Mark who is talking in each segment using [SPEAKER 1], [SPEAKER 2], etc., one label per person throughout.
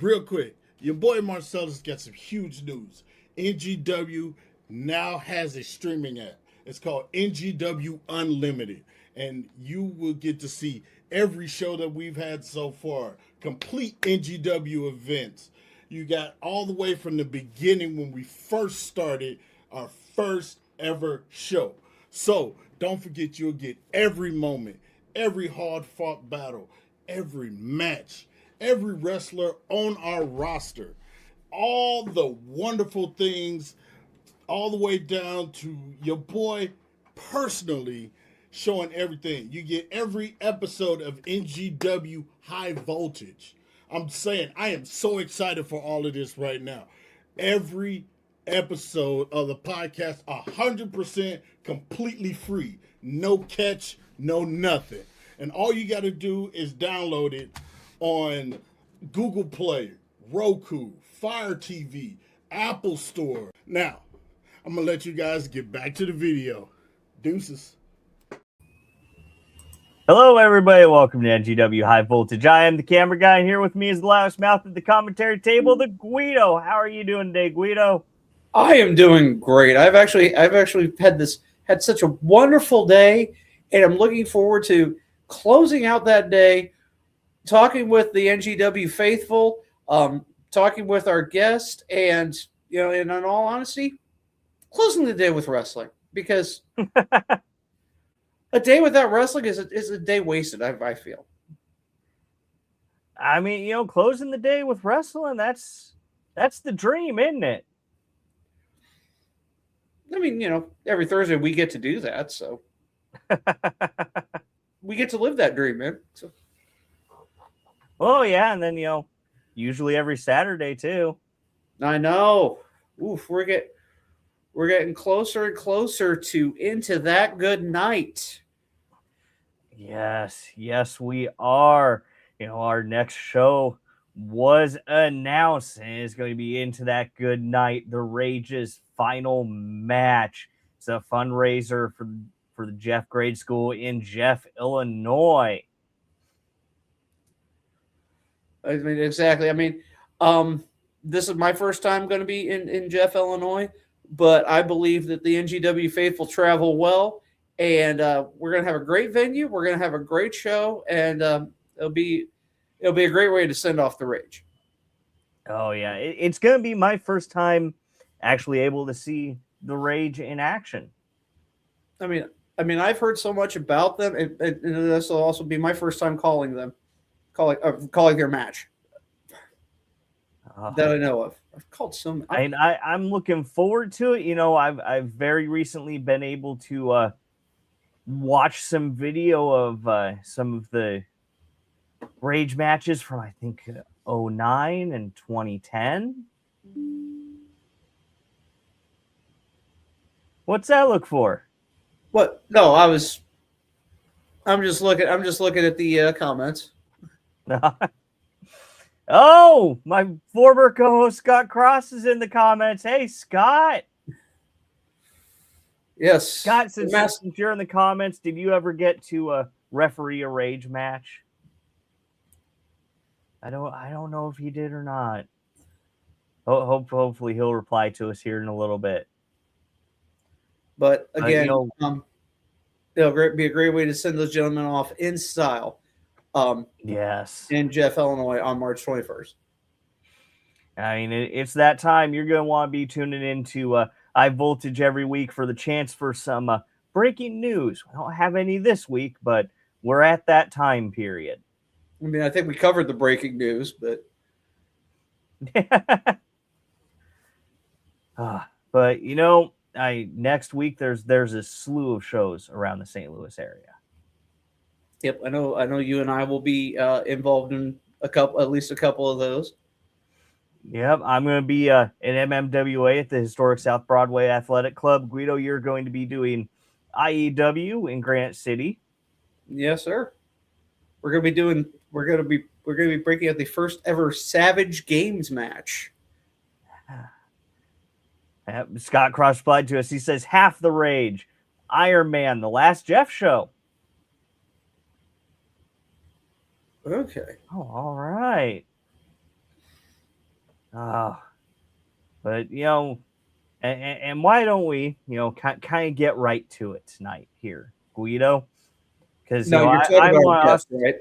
[SPEAKER 1] real quick, your boy Marcellus got some huge news. NGW now has a streaming app. It's called NGW Unlimited. And you will get to see every show that we've had so far, complete NGW events. You got all the way from the beginning when we first started our first ever show. So don't forget, you'll get every moment, every hard fought battle, every match, every wrestler on our roster, all the wonderful things, all the way down to your boy personally showing everything. You get every episode of NGW High Voltage. I'm saying I am so excited for all of this right now. Every episode of the podcast 100% completely free. No catch, no nothing. And all you got to do is download it on Google Play, Roku, Fire TV, Apple Store. Now, I'm going to let you guys get back to the video. Deuces.
[SPEAKER 2] Hello, everybody. Welcome to NGW High Voltage. I am the camera guy, and here with me is the loudest mouth at the commentary table, the Guido. How are you doing today, Guido?
[SPEAKER 3] I am doing great. I've actually had such a wonderful day, and I'm looking forward to closing out that day, talking with the NGW faithful, talking with our guest, and and in all honesty, closing the day with wrestling, because a day without wrestling is a day wasted. I feel.
[SPEAKER 2] I mean, closing the day with wrestling, that's the dream, isn't it?
[SPEAKER 3] I mean, every Thursday we get to do that, so we get to live that dream, man. So.
[SPEAKER 2] Oh yeah, and then usually every Saturday too.
[SPEAKER 3] I know. Oof, we're getting closer and closer to into that good night.
[SPEAKER 2] Yes, we are. Our next show was announced, and it's going to be Into That Good Night, the Rage's final match. It's a fundraiser for the Jeff Grade School in Jeff, Illinois.
[SPEAKER 3] I mean, exactly. I mean, this is my first time going to be in Jeff, Illinois, but I believe that the NGW faithful travel well, and we're going to have a great venue. We're going to have a great show, and it'll be a great way to send off the Rage.
[SPEAKER 2] Oh yeah, it's going to be my first time actually able to see the Rage in action.
[SPEAKER 3] I mean, I've heard so much about them, and this will also be my first time calling their match that I know of. I've called so many.
[SPEAKER 2] I'm looking forward to it. I've very recently been able to watch some video of some of the Rage matches from, I think, 2009 and 2010. What's that look for?
[SPEAKER 3] What? No, I'm just looking at the comments.
[SPEAKER 2] Oh, my former co-host Scott Cross is in the comments. Hey, Scott.
[SPEAKER 3] Yes.
[SPEAKER 2] Scott, since you're in the comments, did you ever get to referee a Rage match? I don't know if he did or not. Hopefully he'll reply to us here in a little bit.
[SPEAKER 3] But again, it'll be a great way to send those gentlemen off in style.
[SPEAKER 2] Yes.
[SPEAKER 3] In Jeff, Illinois on March 21st.
[SPEAKER 2] I mean, it's that time. You're going to want to be tuning into High Voltage every week for the chance for some breaking news. We don't have any this week, but we're at that time period.
[SPEAKER 3] I mean, I think we covered the breaking news, but
[SPEAKER 2] but next week there's a slew of shows around the St. Louis area.
[SPEAKER 3] Yep, I know you and I will be involved in at least a couple of those.
[SPEAKER 2] Yep, I'm going to be in MMWA at the Historic South Broadway Athletic Club. Guido, you're going to be doing IEW in Grant City.
[SPEAKER 3] Yes, sir. We're going to be breaking out the first ever Savage Games match.
[SPEAKER 2] Scott Cross replied to us. He says, half the Rage, Iron Man, the Last Jeff show.
[SPEAKER 3] Okay.
[SPEAKER 2] Oh, all right. But and why don't we, kind of get right to it tonight here, Guido? Because
[SPEAKER 3] No, you're talking
[SPEAKER 2] I
[SPEAKER 3] about
[SPEAKER 2] want
[SPEAKER 3] our
[SPEAKER 2] us.
[SPEAKER 3] guest, right?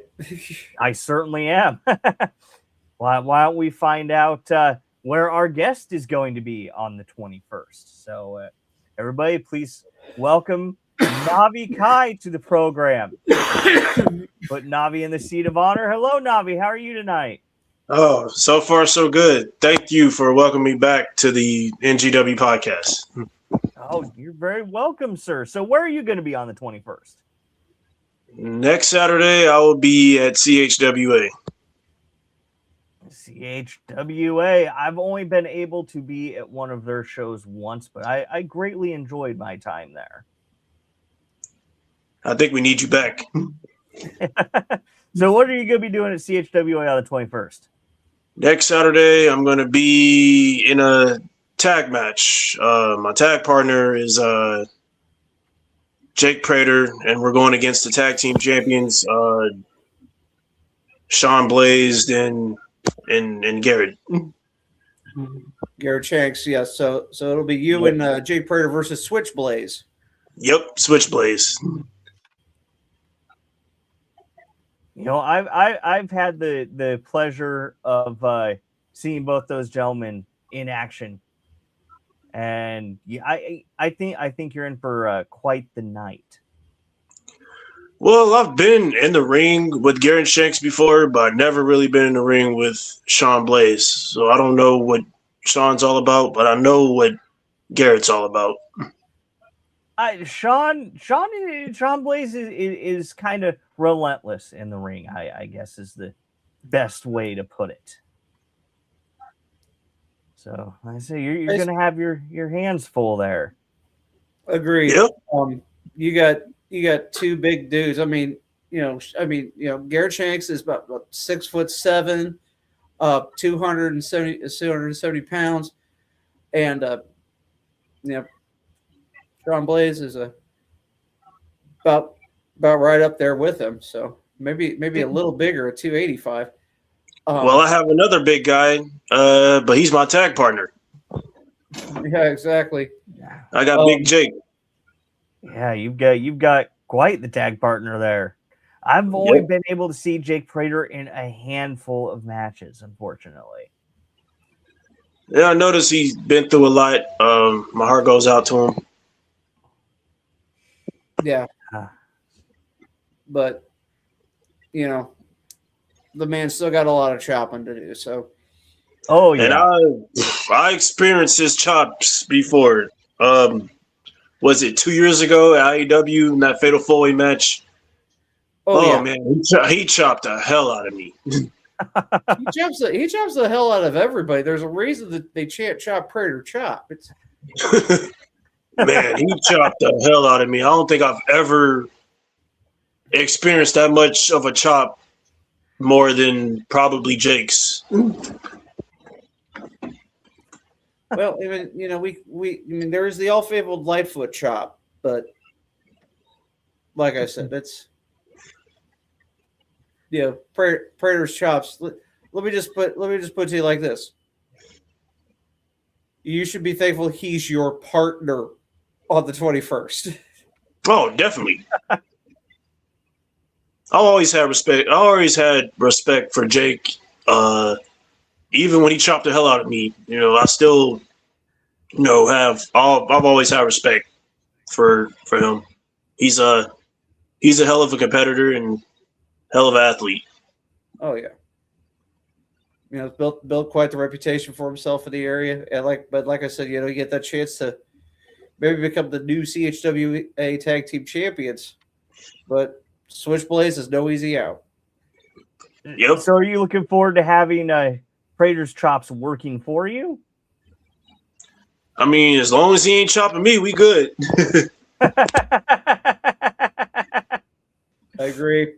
[SPEAKER 2] I certainly am. Why don't we find out where our guest is going to be on the 21st? So, everybody, please welcome Navi Kai to the program. Put Navi in the seat of honor. Hello, Navi. How are you tonight?
[SPEAKER 4] Oh, so far so good. Thank you for welcoming me back to the NGW podcast.
[SPEAKER 2] Oh, you're very welcome, sir. So where are you going to be on the 21st?
[SPEAKER 4] Next Saturday, I will be at CHWA.
[SPEAKER 2] CHWA. I've only been able to be at one of their shows once, but I greatly enjoyed my time there.
[SPEAKER 4] I think we need you back.
[SPEAKER 2] So what are you going to be doing at CHWA on the 21st?
[SPEAKER 4] Next Saturday, I'm going to be in a tag match. My tag partner is Jake Prater, and we're going against the tag team champions, Sean Blaze and Garrett.
[SPEAKER 3] Garrett Shanks, yes. So it'll be you and Jake Prater versus Switch Blaze.
[SPEAKER 4] Yep, Switch Blaze.
[SPEAKER 2] I've had the pleasure of seeing both those gentlemen in action, and I think you're in for quite the night.
[SPEAKER 4] Well, I've been in the ring with Garrett Shanks before, but I've never really been in the ring with Sean Blaze. So I don't know what Sean's all about, but I know what Garrett's all about.
[SPEAKER 2] Sean Blaze is kind of relentless in the ring, I guess is the best way to put it. So I say you're going to have your hands full there.
[SPEAKER 3] Agreed.
[SPEAKER 4] Yep.
[SPEAKER 3] You got two big dudes. I mean, Garrett Shanks is about 6'7", 270 pounds, and Sean Blaze is about right up there with him. So maybe a little bigger at 285.
[SPEAKER 4] Well, I have another big guy, but he's my tag partner.
[SPEAKER 3] Yeah, exactly.
[SPEAKER 4] I got Big Jake.
[SPEAKER 2] Yeah, you've got quite the tag partner there. I've only been able to see Jake Prater in a handful of matches, unfortunately.
[SPEAKER 4] Yeah, I noticed he's been through a lot. My heart goes out to him.
[SPEAKER 3] Yeah. But, the man still got a lot of chopping to do. So.
[SPEAKER 2] Oh, yeah.
[SPEAKER 4] And I experienced his chops before. Was it 2 years ago at IEW in that Fatal 4-Way match? Oh, man, he chopped the hell out of me.
[SPEAKER 3] He chops the hell out of everybody. There's a reason that they chant "Chop Prater Chop."
[SPEAKER 4] Man, he chopped the hell out of me. I don't think I've ever experienced that much of a chop more than probably Jake's.
[SPEAKER 3] Well, even there is the all-fabled Lightfoot chop, but like I said, it's Prater's chops. Let me just put it to you like this: you should be thankful he's your partner on the 21st.
[SPEAKER 4] Oh, definitely. I always had respect. I always had respect for Jake. Even when he chopped the hell out of me, I still, I've always had respect for him. He's a hell of a competitor and hell of an athlete.
[SPEAKER 3] Oh yeah. Built quite the reputation for himself in the area. And like I said, you get that chance to maybe become the new CHWA tag team champions. But Switchblade is no easy out.
[SPEAKER 4] Yep.
[SPEAKER 2] So are you looking forward to having Prater's chops working for you?
[SPEAKER 4] I mean, as long as he ain't chopping me, we good.
[SPEAKER 3] I agree.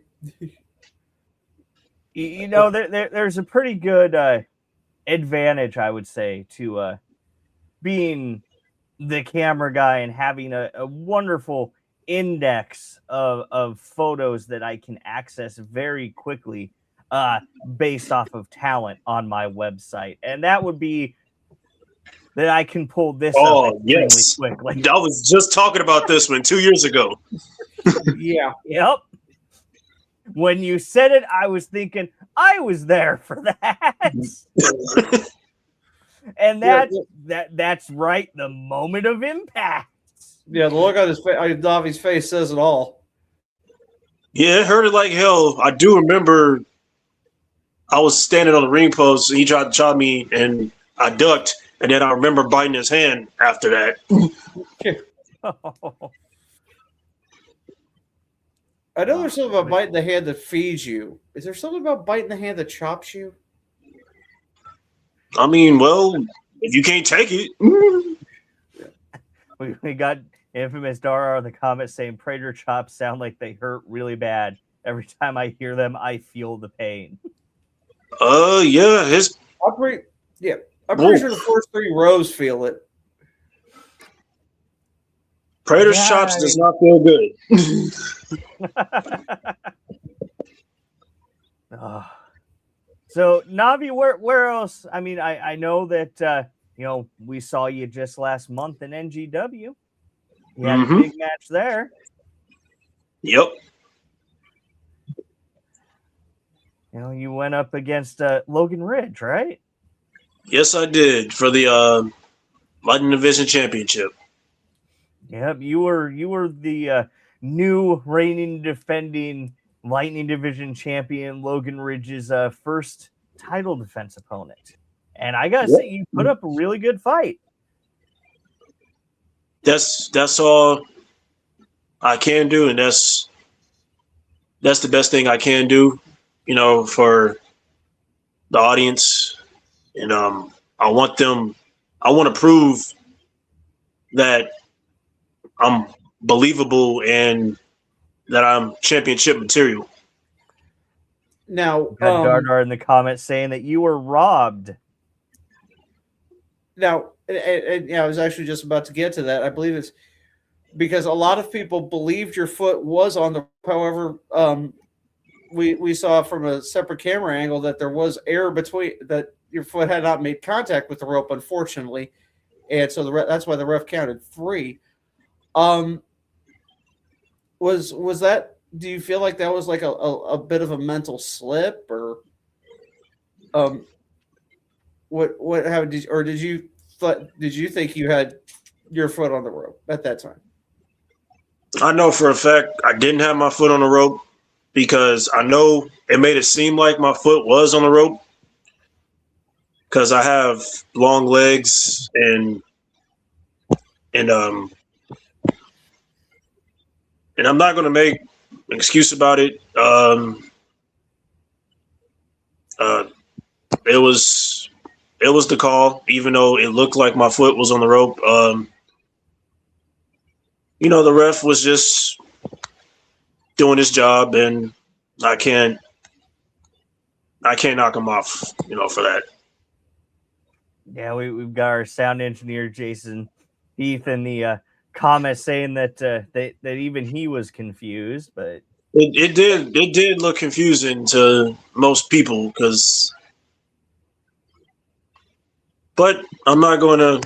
[SPEAKER 2] There's a pretty good advantage, I would say, to being the camera guy and having a wonderful index of photos that I can access very quickly. based off of talent on my website, and that would be that I can pull this up extremely quickly.
[SPEAKER 4] I was just talking about this one 2 years ago.
[SPEAKER 3] Yeah.
[SPEAKER 2] Yep. When you said it, I was thinking I was there for that. And that's right, the moment of impact.
[SPEAKER 3] Yeah, the look on his face, Navi's face says it all.
[SPEAKER 4] Yeah, it hurted like hell. I do remember I was standing on the ring post and he tried to chop me and I ducked, and then I remember biting his hand after that.
[SPEAKER 3] I know there's something about biting the hand that feeds you. Is there something about biting the hand that chops you?
[SPEAKER 4] I mean, well, if you can't take it.
[SPEAKER 2] We got infamous Dara in the comments saying Prater chops sound like they hurt really bad. Every time I hear them, I feel the pain.
[SPEAKER 4] Yeah,
[SPEAKER 3] I'm pretty sure the first 3 rows feel it.
[SPEAKER 4] Prater's chops does not feel good.
[SPEAKER 2] So Navi, where else? I mean, I know that we saw you just last month in NGW. You had a big match there.
[SPEAKER 4] Yep.
[SPEAKER 2] You went up against Logan Ridge, right?
[SPEAKER 4] Yes, I did for the Lightning Division Championship.
[SPEAKER 2] Yep, you were the new reigning defending Lightning Division champion, Logan Ridge's first title defense opponent. And I gotta say, you put up a really good fight.
[SPEAKER 4] That's all I can do, and that's the best thing I can do, for the audience. And I want to prove that I'm believable and that I'm championship material.
[SPEAKER 3] Now,
[SPEAKER 2] Dardar in the comments saying that you were robbed.
[SPEAKER 3] Now, and I was actually just about to get to that. I believe it's because a lot of people believed your foot was on the. However, we saw from a separate camera angle that there was air between that your foot had not made contact with the rope, unfortunately, and so that's why the ref counted 3. Was that? Do you feel like that was like a bit of a mental slip, or what? How did you think you had your foot on the rope at that time?
[SPEAKER 4] I know for a fact I didn't have my foot on the rope because I know it made it seem like my foot was on the rope because I have long legs and I'm not going to make an excuse about it. It was the call, even though it looked like my foot was on the rope. The ref was just doing his job, and I can't knock him off, for that.
[SPEAKER 2] Yeah, we've got our sound engineer Jason Heath in the comments saying that that even he was confused, but
[SPEAKER 4] it did look confusing to most people but I'm not going to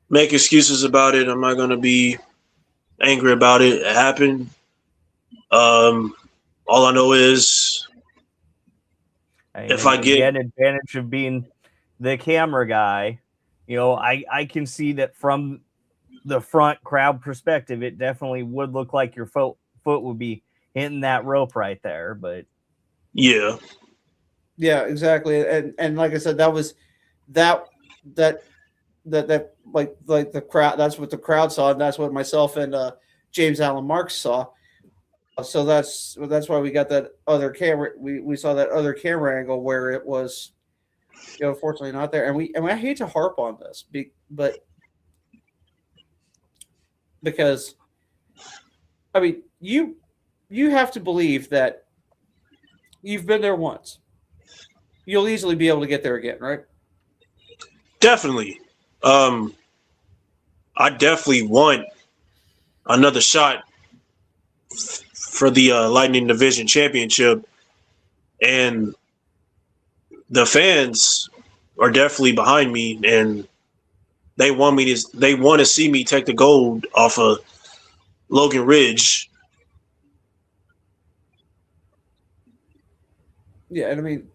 [SPEAKER 4] make excuses about it. I'm not going to be angry about it. It happened. All I know is if I get
[SPEAKER 2] an advantage of being the camera guy, I can see that from the front crowd perspective, it definitely would look like your foot would be hitting that rope right there. But
[SPEAKER 3] yeah, exactly. And like I said, that was that like the crowd. That's what the crowd saw, and that's what myself and James Allen Marks saw. So that's why we got that other camera. We saw that other camera angle where it was, unfortunately not there. And I hate to harp on this, but because, I mean, you have to believe that you've been there once. You'll easily be able to get there again, right?
[SPEAKER 4] Definitely. I definitely want another shot for the Lightning Division Championship. and the fans are definitely behind me, and they want to see me take the gold off of Logan Ridge.
[SPEAKER 3] Yeah, and I mean,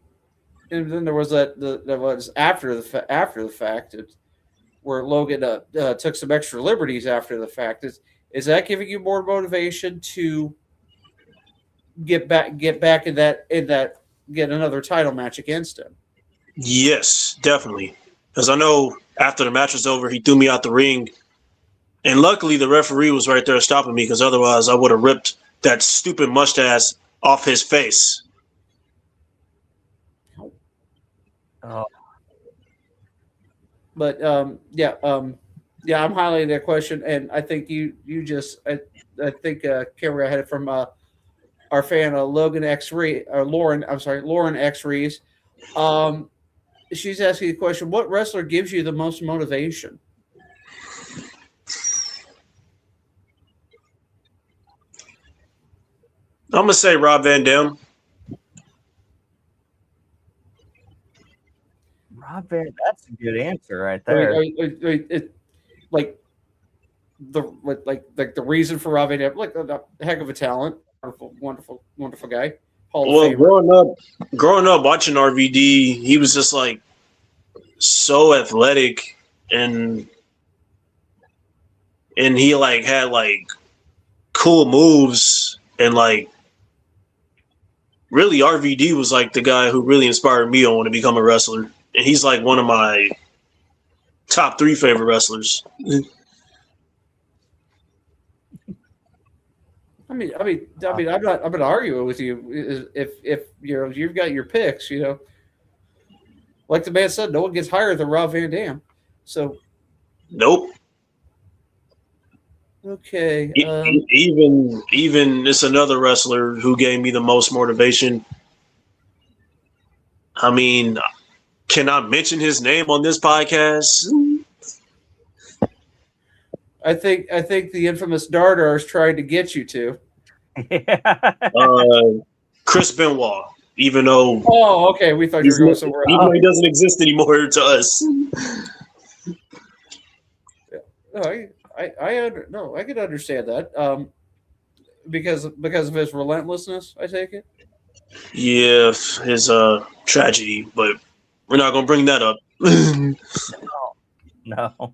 [SPEAKER 3] and then there was that was after the fact, where Logan took some extra liberties after the fact. Is that giving you more motivation to get back in that get another title match against him?
[SPEAKER 4] Yes, definitely. Because I know after the match was over, he threw me out the ring. And luckily, the referee was right there stopping me, because otherwise I would have ripped that stupid mustache off his face.
[SPEAKER 2] Oh,
[SPEAKER 3] But I'm highlighting that question, and I think you just I think Kimberly had it from our fan Logan X Rees, or Lauren. I'm sorry, Lauren X Rees. She's asking the question: what wrestler gives you the most motivation?
[SPEAKER 4] I'm gonna say Rob Van Dam.
[SPEAKER 2] Rob Van, that's a good answer right there.
[SPEAKER 3] Like the reason for Rob Van Dam, like a heck of a talent, wonderful guy. Hall of Famer.
[SPEAKER 4] growing up watching RVD, he was just like so athletic, and he like had like cool moves, and like really RVD was like the guy who really inspired me on to become a wrestler, and he's like one of my top 3 favorite wrestlers.
[SPEAKER 3] I'm not going to argue with you if you've got your picks, like the man said, no one gets higher than Rob Van Dam. So
[SPEAKER 4] Nope.
[SPEAKER 3] okay,
[SPEAKER 4] Even it's another wrestler who gave me the most motivation. I mean, can I mention his name on this podcast?
[SPEAKER 3] I think the infamous Dardar is trying to get you to.
[SPEAKER 4] Chris Benoit. Even though,
[SPEAKER 3] oh, okay, we thought you were going somewhere else.
[SPEAKER 4] even though he doesn't exist anymore to us.
[SPEAKER 3] No, I can understand that. Because of his relentlessness, I take it.
[SPEAKER 4] Yeah, his tragedy, but we're not gonna bring that up.
[SPEAKER 2] No.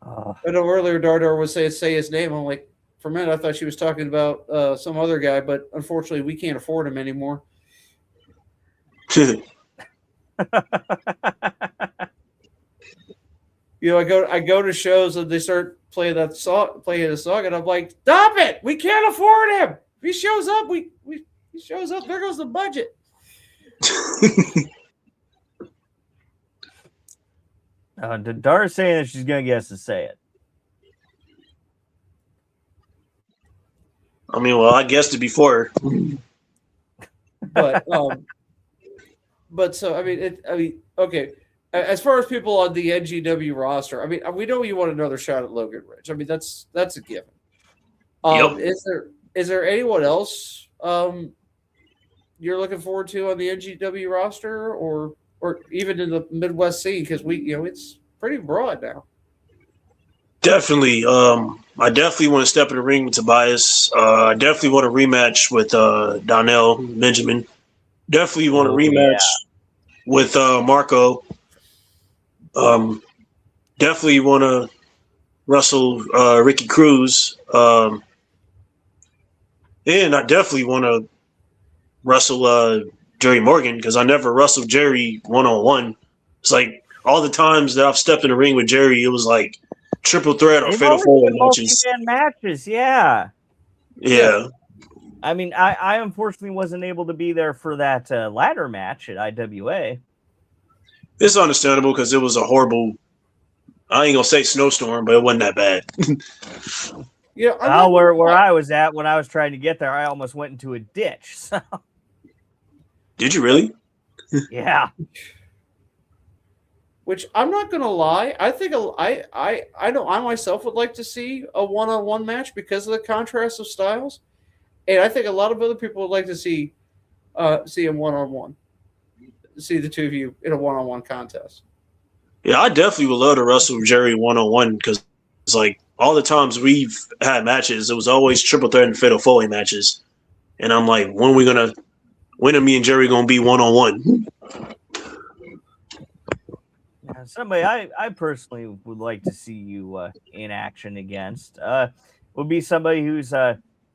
[SPEAKER 3] I know earlier Dardar was say his name. I'm like, for a minute I thought she was talking about some other guy, but unfortunately we can't afford him anymore. I go to shows and they start playing a song, and I'm like, stop it! We can't afford him. If he shows up, he shows up. There goes the budget.
[SPEAKER 2] Dara's saying that she's going to get us to say it.
[SPEAKER 4] I mean, well, I guessed it before.
[SPEAKER 3] But so okay. As far as people on the NGW roster, we know you want another shot at Logan Ridge. That's a given.
[SPEAKER 4] Yep.
[SPEAKER 3] Is there anyone else you're looking forward to on the NGW roster, or even in the Midwest scene? Because it's pretty broad now.
[SPEAKER 4] Definitely. I definitely want to step in the ring with Tobias. I definitely want a rematch with Donnell Benjamin. Definitely want a rematch with Marco. Definitely want to wrestle Ricky Cruz. And I definitely want to wrestle Jerry Morgan, because I never wrestled Jerry one-on-one. It's like all the times that I've stepped in the ring with Jerry, it was like triple threat or fatal four
[SPEAKER 2] matches. Yeah.
[SPEAKER 4] I
[SPEAKER 2] mean, I unfortunately wasn't able to be there for that ladder match at IWA.
[SPEAKER 4] It's understandable, because it was a horrible, I ain't gonna say snowstorm, but it wasn't that bad.
[SPEAKER 2] Where I was at when I was trying to get there, I almost went into a ditch. So.
[SPEAKER 4] Did you really?
[SPEAKER 2] Yeah.
[SPEAKER 3] Which I'm not gonna lie, I think I know I myself would like to see a one-on-one match because of the contrast of styles. And I think a lot of other people would like to see him one-on-one. See the two of you in a one-on-one contest.
[SPEAKER 4] Yeah, I definitely would love to wrestle Jerry one-on-one because it's like all the times we've had matches, it was always triple threat and fatal four-way matches. And I'm like, when are me and Jerry gonna be one-on-one?
[SPEAKER 2] Yeah, somebody I personally would like to see you in action against would be somebody who's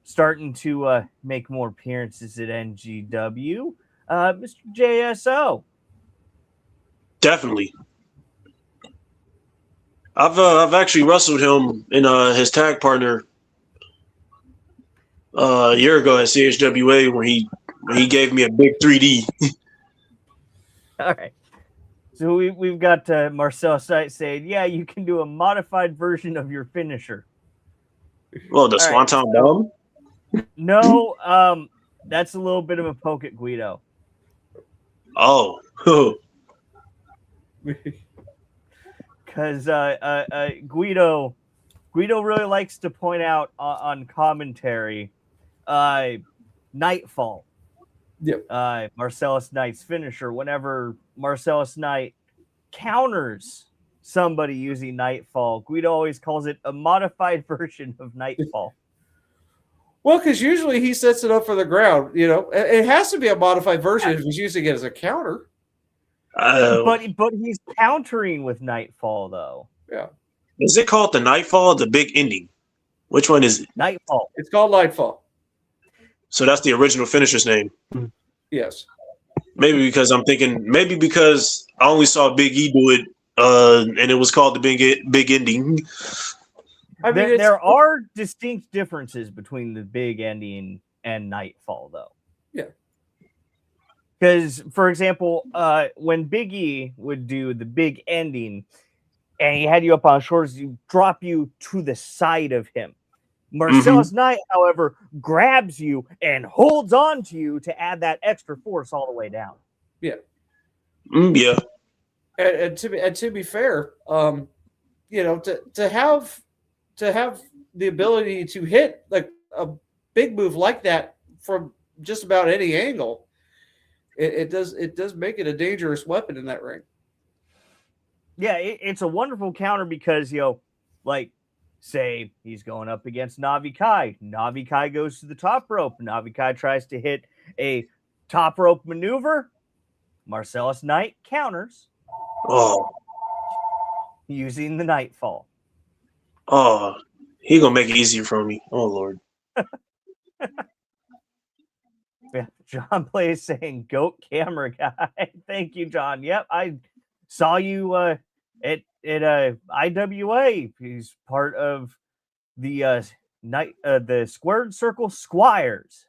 [SPEAKER 2] starting to make more appearances at NGW, Mr. JSO.
[SPEAKER 4] Definitely. I've actually wrestled him in his tag partner a year ago at CHWA when he gave me a big 3D.
[SPEAKER 2] All right. So we've got Marcel Sight saying, yeah, you can do a modified version of your finisher.
[SPEAKER 4] Well, the
[SPEAKER 2] All right,
[SPEAKER 4] Swanton Bomb?
[SPEAKER 2] No, that's a little bit of a poke at Guido.
[SPEAKER 4] Oh.
[SPEAKER 2] Because Guido really likes to point out on commentary Nightfall.
[SPEAKER 3] Yep.
[SPEAKER 2] Marcellus Knight's finisher. Whenever Marcellus Knight counters somebody using Nightfall, Guido always calls it a modified version of Nightfall.
[SPEAKER 3] Well, because usually he sets it up for the ground. You know, it has to be a modified version if he's using it as a counter.
[SPEAKER 2] But he's countering with Nightfall, though.
[SPEAKER 3] Yeah.
[SPEAKER 4] Is it called the Nightfall or the Big Ending? Which one is it?
[SPEAKER 2] Nightfall.
[SPEAKER 3] It's called Nightfall.
[SPEAKER 4] So that's the original finisher's name.
[SPEAKER 3] Yes.
[SPEAKER 4] Maybe because I only saw Big E do it, and it was called the Big Ending.
[SPEAKER 3] I mean,
[SPEAKER 2] there are distinct differences between the Big Ending and Nightfall, though.
[SPEAKER 3] Yeah.
[SPEAKER 2] Because, for example, when Big E would do the Big Ending, and he had you up on shoulders, you drop you to the side of him. Marcellus Knight, however, grabs you and holds on to you to add that extra force all the way down.
[SPEAKER 3] Yeah.
[SPEAKER 4] Yeah.
[SPEAKER 3] And to be fair, you know, to have the ability to hit like a big move like that from just about any angle, it does make it a dangerous weapon in that ring.
[SPEAKER 2] Yeah, it's a wonderful counter because, you know, like, say he's going up against Navi Kai. Navi Kai goes to the top rope. Navi Kai tries to hit a top rope maneuver. Marcellus Knight counters.
[SPEAKER 4] Oh.
[SPEAKER 2] Using the Nightfall.
[SPEAKER 4] Oh. He gonna make it easier for me. Oh, Lord.
[SPEAKER 2] Yeah, John Blaze saying goat camera guy. Thank you, John. Yep, I saw you at IWA. He's part of the the Squared Circle Squires.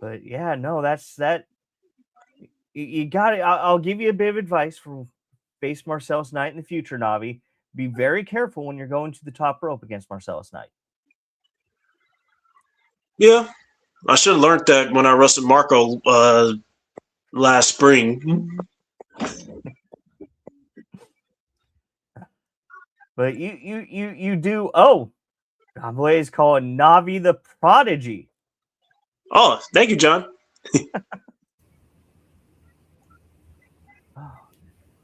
[SPEAKER 2] But yeah, no, that's that. You got it. I'll give you a bit of advice for face Marcellus Knight in the future, Navi. Be very careful when you're going to the top rope against Marcellus Knight.
[SPEAKER 4] Yeah, I should have learned that when I wrestled Marco last spring.
[SPEAKER 2] But you do. Oh, John Blaze calling Navi the Prodigy.
[SPEAKER 4] Oh, thank you, John.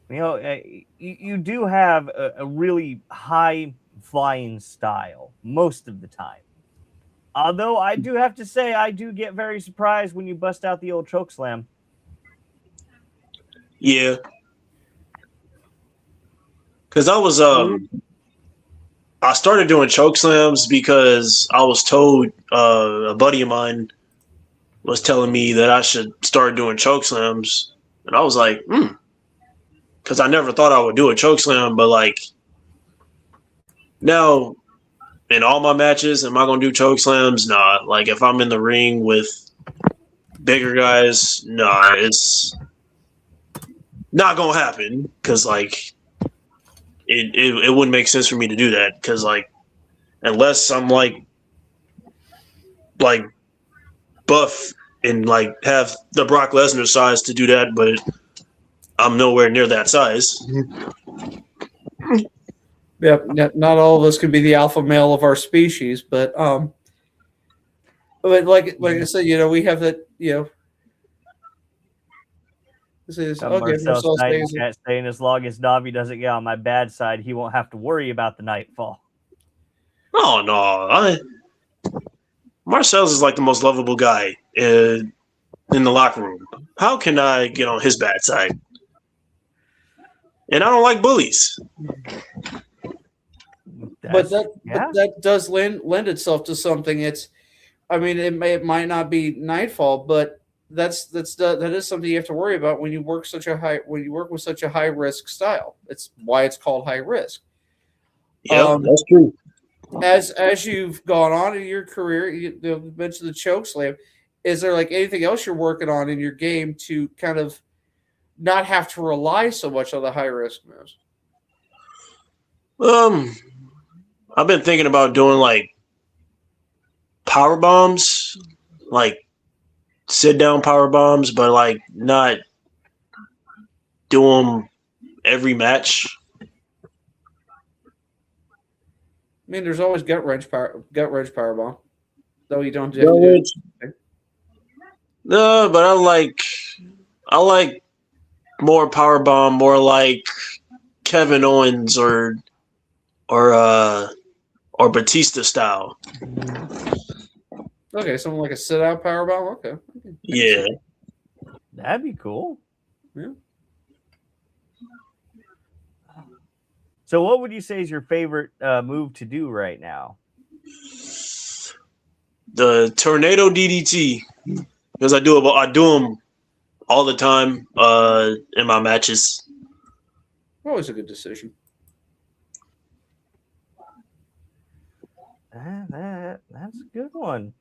[SPEAKER 2] You know, you do have a really high flying style most of the time. Although I do have to say, I do get very surprised when you bust out the old choke slam.
[SPEAKER 4] Yeah. Because I started doing choke slams because I was told a buddy of mine was telling me that I should start doing choke slams. And I was like, because I never thought I would do a choke slam, but like now in all my matches, am I going to do choke slams? Nah. Like if I'm in the ring with bigger guys, nah, it's not going to happen because like it wouldn't make sense for me to do that because like unless I'm like buff and like have the Brock Lesnar size to do that, but I'm nowhere near that size.
[SPEAKER 3] Yeah, not all of us can be the alpha male of our species, but like I said, we have that, this is okay.
[SPEAKER 2] Marcel
[SPEAKER 3] Marcel
[SPEAKER 2] Snyder
[SPEAKER 3] stays.
[SPEAKER 2] chat saying as long as Navi doesn't get on my bad side, he won't have to worry about the nightfall.
[SPEAKER 4] Oh no, Marcel's is like the most lovable guy in the locker room. How can I get on his bad side? And I don't like bullies.
[SPEAKER 3] But that does lend itself to something. It might not be nightfall, but that is something you have to worry about when you work with such a high risk style. It's why it's called high risk.
[SPEAKER 4] Yeah, that's true.
[SPEAKER 3] As you've gone on in your career, you mentioned the choke slam. Is there like anything else you're working on in your game to kind of not have to rely so much on the high risk moves?
[SPEAKER 4] I've been thinking about doing like power bombs, like sit down power bombs, but like not do them every match.
[SPEAKER 3] I mean, there's always gut wrench power bomb, though you don't.
[SPEAKER 4] No, but I like more power bomb, more like Kevin Owens or Batista style.
[SPEAKER 3] Okay, something like a sit out power bomb. Okay.
[SPEAKER 4] Yeah,
[SPEAKER 2] that'd be cool.
[SPEAKER 3] Yeah.
[SPEAKER 2] So, what would you say is your favorite move to do right now?
[SPEAKER 4] The tornado DDT, because I do them all the time in my matches.
[SPEAKER 3] Always a good decision.
[SPEAKER 2] That's a good one.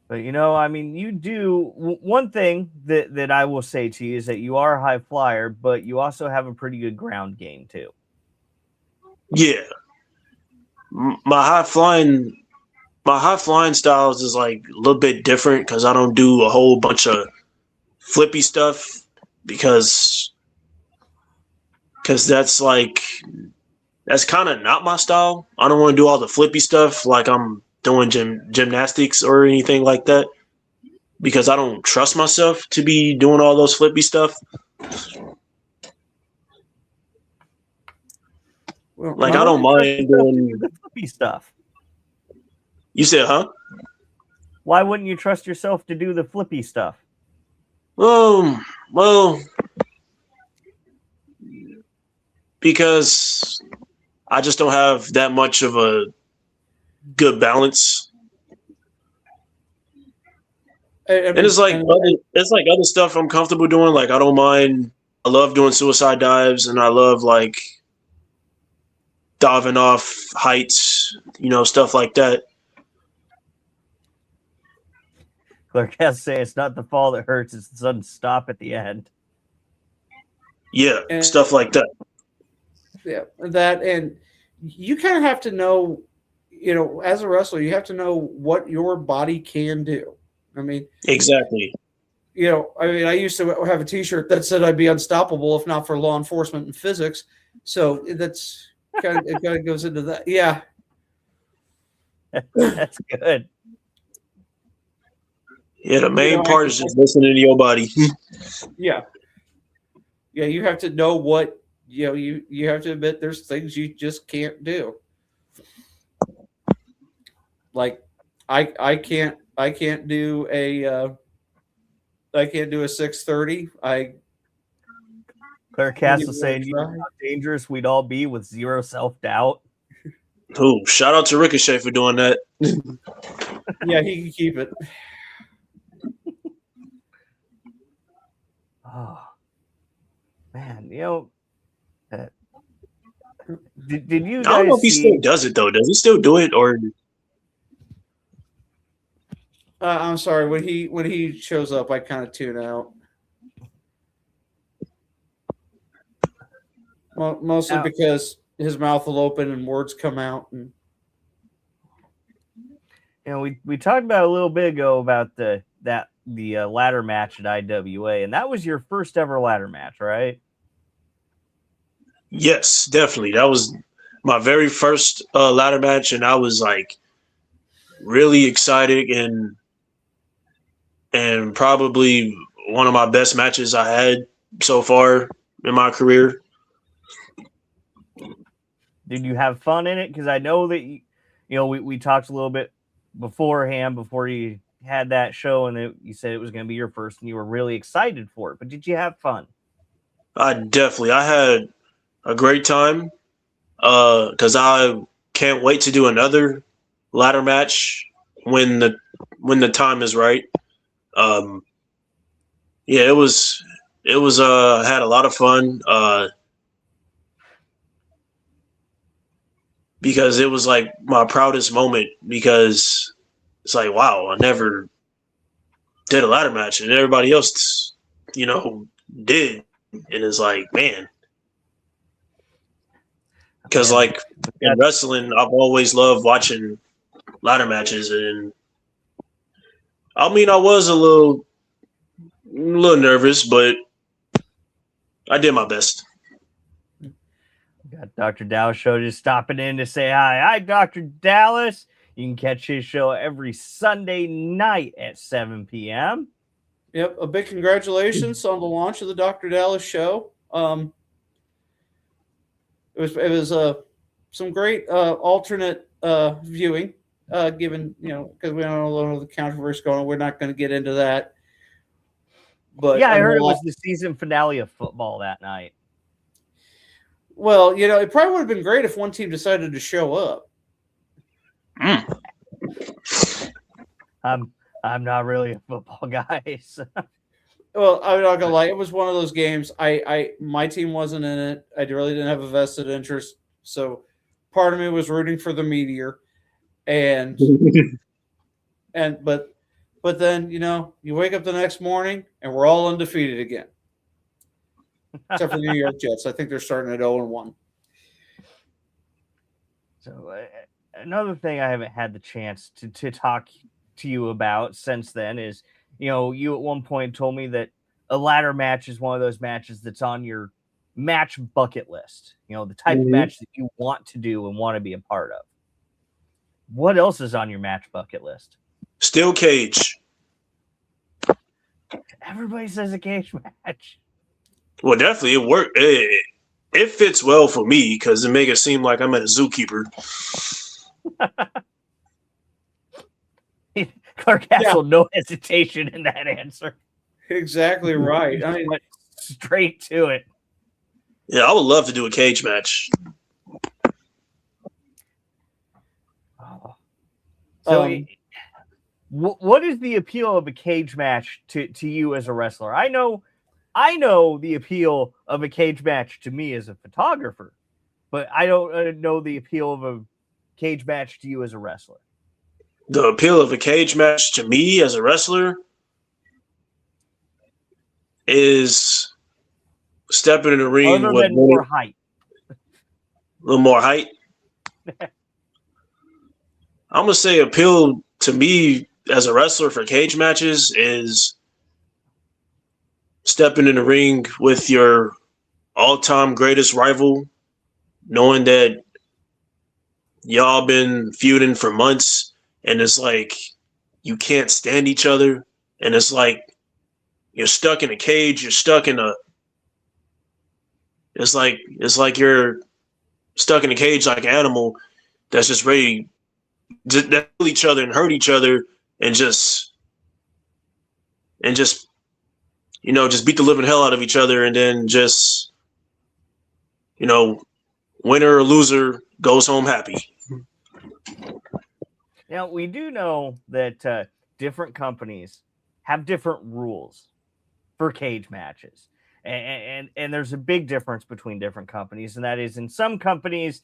[SPEAKER 2] But you do one thing that I will say to you is that you are a high flyer, but you also have a pretty good ground game too.
[SPEAKER 4] Yeah, my high flying styles is like a little bit different because I don't do a whole bunch of flippy stuff because that's kind of not my style. I don't want to do all the flippy stuff like I'm doing gymnastics or anything like that because I don't trust myself to be doing all those flippy stuff.
[SPEAKER 3] Well,
[SPEAKER 4] I don't mind doing
[SPEAKER 2] the flippy stuff.
[SPEAKER 4] You said, huh?
[SPEAKER 2] Why wouldn't you trust yourself to do the flippy stuff?
[SPEAKER 4] Well, because I just don't have that much of a good balance. And it's like other stuff I'm comfortable doing. Like I don't mind. I love doing suicide dives, and I love like diving off heights, stuff like that.
[SPEAKER 2] Clark has to say it's not the fall that hurts; it's the sudden stop at the end.
[SPEAKER 4] Yeah, stuff like that.
[SPEAKER 3] Yeah, that, and you kind of have to know, as a wrestler, you have to know what your body can do. I mean,
[SPEAKER 4] exactly.
[SPEAKER 3] I used to have a T-shirt that said I'd be unstoppable if not for law enforcement and physics. So that's it kind of goes into that. Yeah,
[SPEAKER 2] that's good.
[SPEAKER 4] Yeah, the main part is just listening to your body.
[SPEAKER 3] Yeah, you have to know what you have to admit there's things you just can't do. Like I can't do a 630.
[SPEAKER 2] Claire Castle saying, "You know how dangerous we'd all be with zero self-doubt."
[SPEAKER 4] Oh, shout out to Ricochet for doing that.
[SPEAKER 3] Yeah, he can keep it.
[SPEAKER 2] Oh man, did you? Guys
[SPEAKER 4] I don't know if he still does it though. Does he still do it or?
[SPEAKER 3] I'm sorry. When he shows up, I kind of tune out. Mostly because his mouth will open and words come out. And
[SPEAKER 2] we talked about a little bit ago about the ladder match at IWA, and that was your first ever ladder match, right?
[SPEAKER 4] Yes, definitely. That was my very first ladder match, and I was like really excited and probably one of my best matches I had so far in my career.
[SPEAKER 2] Did you have fun in it? Because I know that we talked a little bit beforehand before you had that show, and you said it was going to be your first, and you were really excited for it. But did you have fun?
[SPEAKER 4] I had a great time because I can't wait to do another ladder match when the time is right. Yeah, it was had a lot of fun because it was like my proudest moment because it's like, wow, I never did a ladder match and everybody else, did. And it's like, man, because like in wrestling, I've always loved watching ladder matches. And I mean, I was a little nervous, but I did my best.
[SPEAKER 2] Got Dr. Dallas Show just stopping in to say hi. Hi, Dr. Dallas. You can catch his show every Sunday night at 7 p.m.
[SPEAKER 3] Yep, a big congratulations on the launch of the Dr. Dallas Show. It was some great alternate viewing, given because we don't know a lot of the controversy going on. We're not going to get into that. But
[SPEAKER 2] yeah, I heard it was the season finale of football that night.
[SPEAKER 3] Well, it probably would have been great if one team decided to show up.
[SPEAKER 2] I'm not really a football guy. So.
[SPEAKER 3] Well, I'm not gonna lie. It was one of those games. My team wasn't in it. I really didn't have a vested interest. So part of me was rooting for the Meteor, but then you wake up the next morning and we're all undefeated again, except for the New York Jets. I think they're starting at 0-1.
[SPEAKER 2] So another thing I haven't had the chance to talk to you about since then is, you at one point told me that a ladder match is one of those matches that's on your match bucket list, the type of match that you want to do and want to be a part of. What else is on your match bucket list?
[SPEAKER 4] Steel cage.
[SPEAKER 2] Everybody says a cage match.
[SPEAKER 4] Well, definitely it worked. It fits well for me because it makes it seem like I'm at a zookeeper.
[SPEAKER 2] Clark Castle, no hesitation in that answer.
[SPEAKER 3] Exactly right. I mean,
[SPEAKER 2] straight to it.
[SPEAKER 4] Yeah, I would love to do a cage match.
[SPEAKER 2] So, what is the appeal of a cage match to you as a wrestler? I know the appeal of a cage match to me as a photographer, but I don't know the appeal of a cage match to you as a wrestler.
[SPEAKER 4] The appeal of a cage match to me as a wrestler is stepping in the ring with
[SPEAKER 2] more height.
[SPEAKER 4] A little more height. I'm going to say appeal to me as a wrestler for cage matches is stepping in the ring with your all-time greatest rival, knowing that y'all been feuding for months, and it's like you can't stand each other, and it's like you're stuck in a cage. You're stuck in it's like you're stuck in a cage like an animal that's just ready to kill each other and hurt each other and just just beat the living hell out of each other, and then just winner or loser goes home happy.
[SPEAKER 2] Now, we do know that different companies have different rules for cage matches. And there's a big difference between different companies. And that is, in some companies,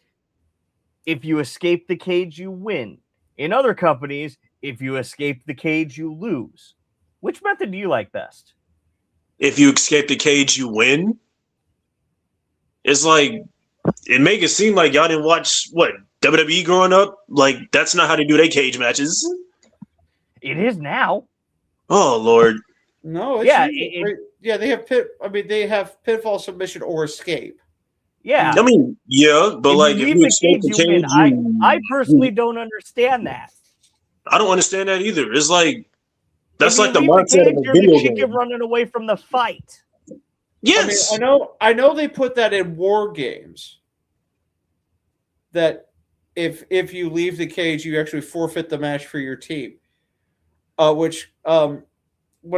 [SPEAKER 2] if you escape the cage, you win. In other companies, if you escape the cage, you lose. Which method do you like best?
[SPEAKER 4] If you escape the cage, you win? It's like, it make it seem like y'all didn't watch, WWE growing up? Like, that's not how they do their cage matches.
[SPEAKER 2] It is now.
[SPEAKER 4] Oh, Lord.
[SPEAKER 3] No, it's they have they have pinfall, submission, or escape.
[SPEAKER 2] Yeah.
[SPEAKER 4] I mean, yeah, but
[SPEAKER 2] If
[SPEAKER 4] like
[SPEAKER 2] you
[SPEAKER 4] if
[SPEAKER 2] leave
[SPEAKER 4] you
[SPEAKER 2] the
[SPEAKER 4] escape
[SPEAKER 2] cage,
[SPEAKER 4] the
[SPEAKER 2] you win.
[SPEAKER 4] cage,
[SPEAKER 2] I personally don't understand that.
[SPEAKER 4] I don't understand that either. It's like
[SPEAKER 2] If
[SPEAKER 4] that's
[SPEAKER 2] you
[SPEAKER 4] like the
[SPEAKER 2] leave the
[SPEAKER 4] mindset
[SPEAKER 2] cage,
[SPEAKER 4] of a
[SPEAKER 2] you're the
[SPEAKER 4] video
[SPEAKER 2] chicken
[SPEAKER 4] game.
[SPEAKER 2] running away from the fight.
[SPEAKER 4] Yes.
[SPEAKER 3] I mean, I know they put that in war games. That if you leave the cage, you actually forfeit the match for your team. Which when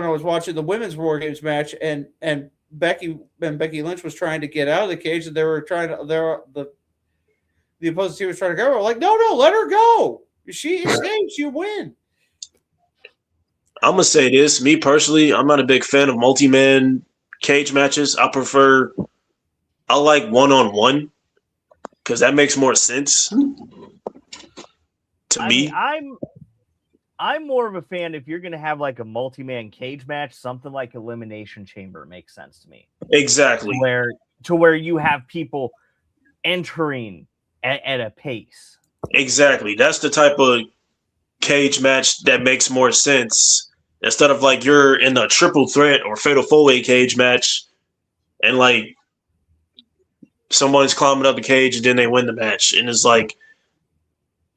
[SPEAKER 3] I was watching the women's war games match, and Becky Lynch was trying to get out of the cage, and they were trying to the opposing team was trying to go. Like, no, let her go. If she escapes, you win.
[SPEAKER 4] I'm gonna say this. Me personally, I'm not a big fan of multi-man cage matches. I like one-on-one because that makes more sense to me.
[SPEAKER 2] I'm more of a fan if you're going to have like a multi-man cage match, something like Elimination Chamber makes sense to me.
[SPEAKER 4] Exactly.
[SPEAKER 2] To where you have people entering at a pace.
[SPEAKER 4] Exactly. That's the type of cage match that makes more sense instead of like you're in a triple threat or fatal four-way cage match and like someone's climbing up the cage and then they win the match. And it's like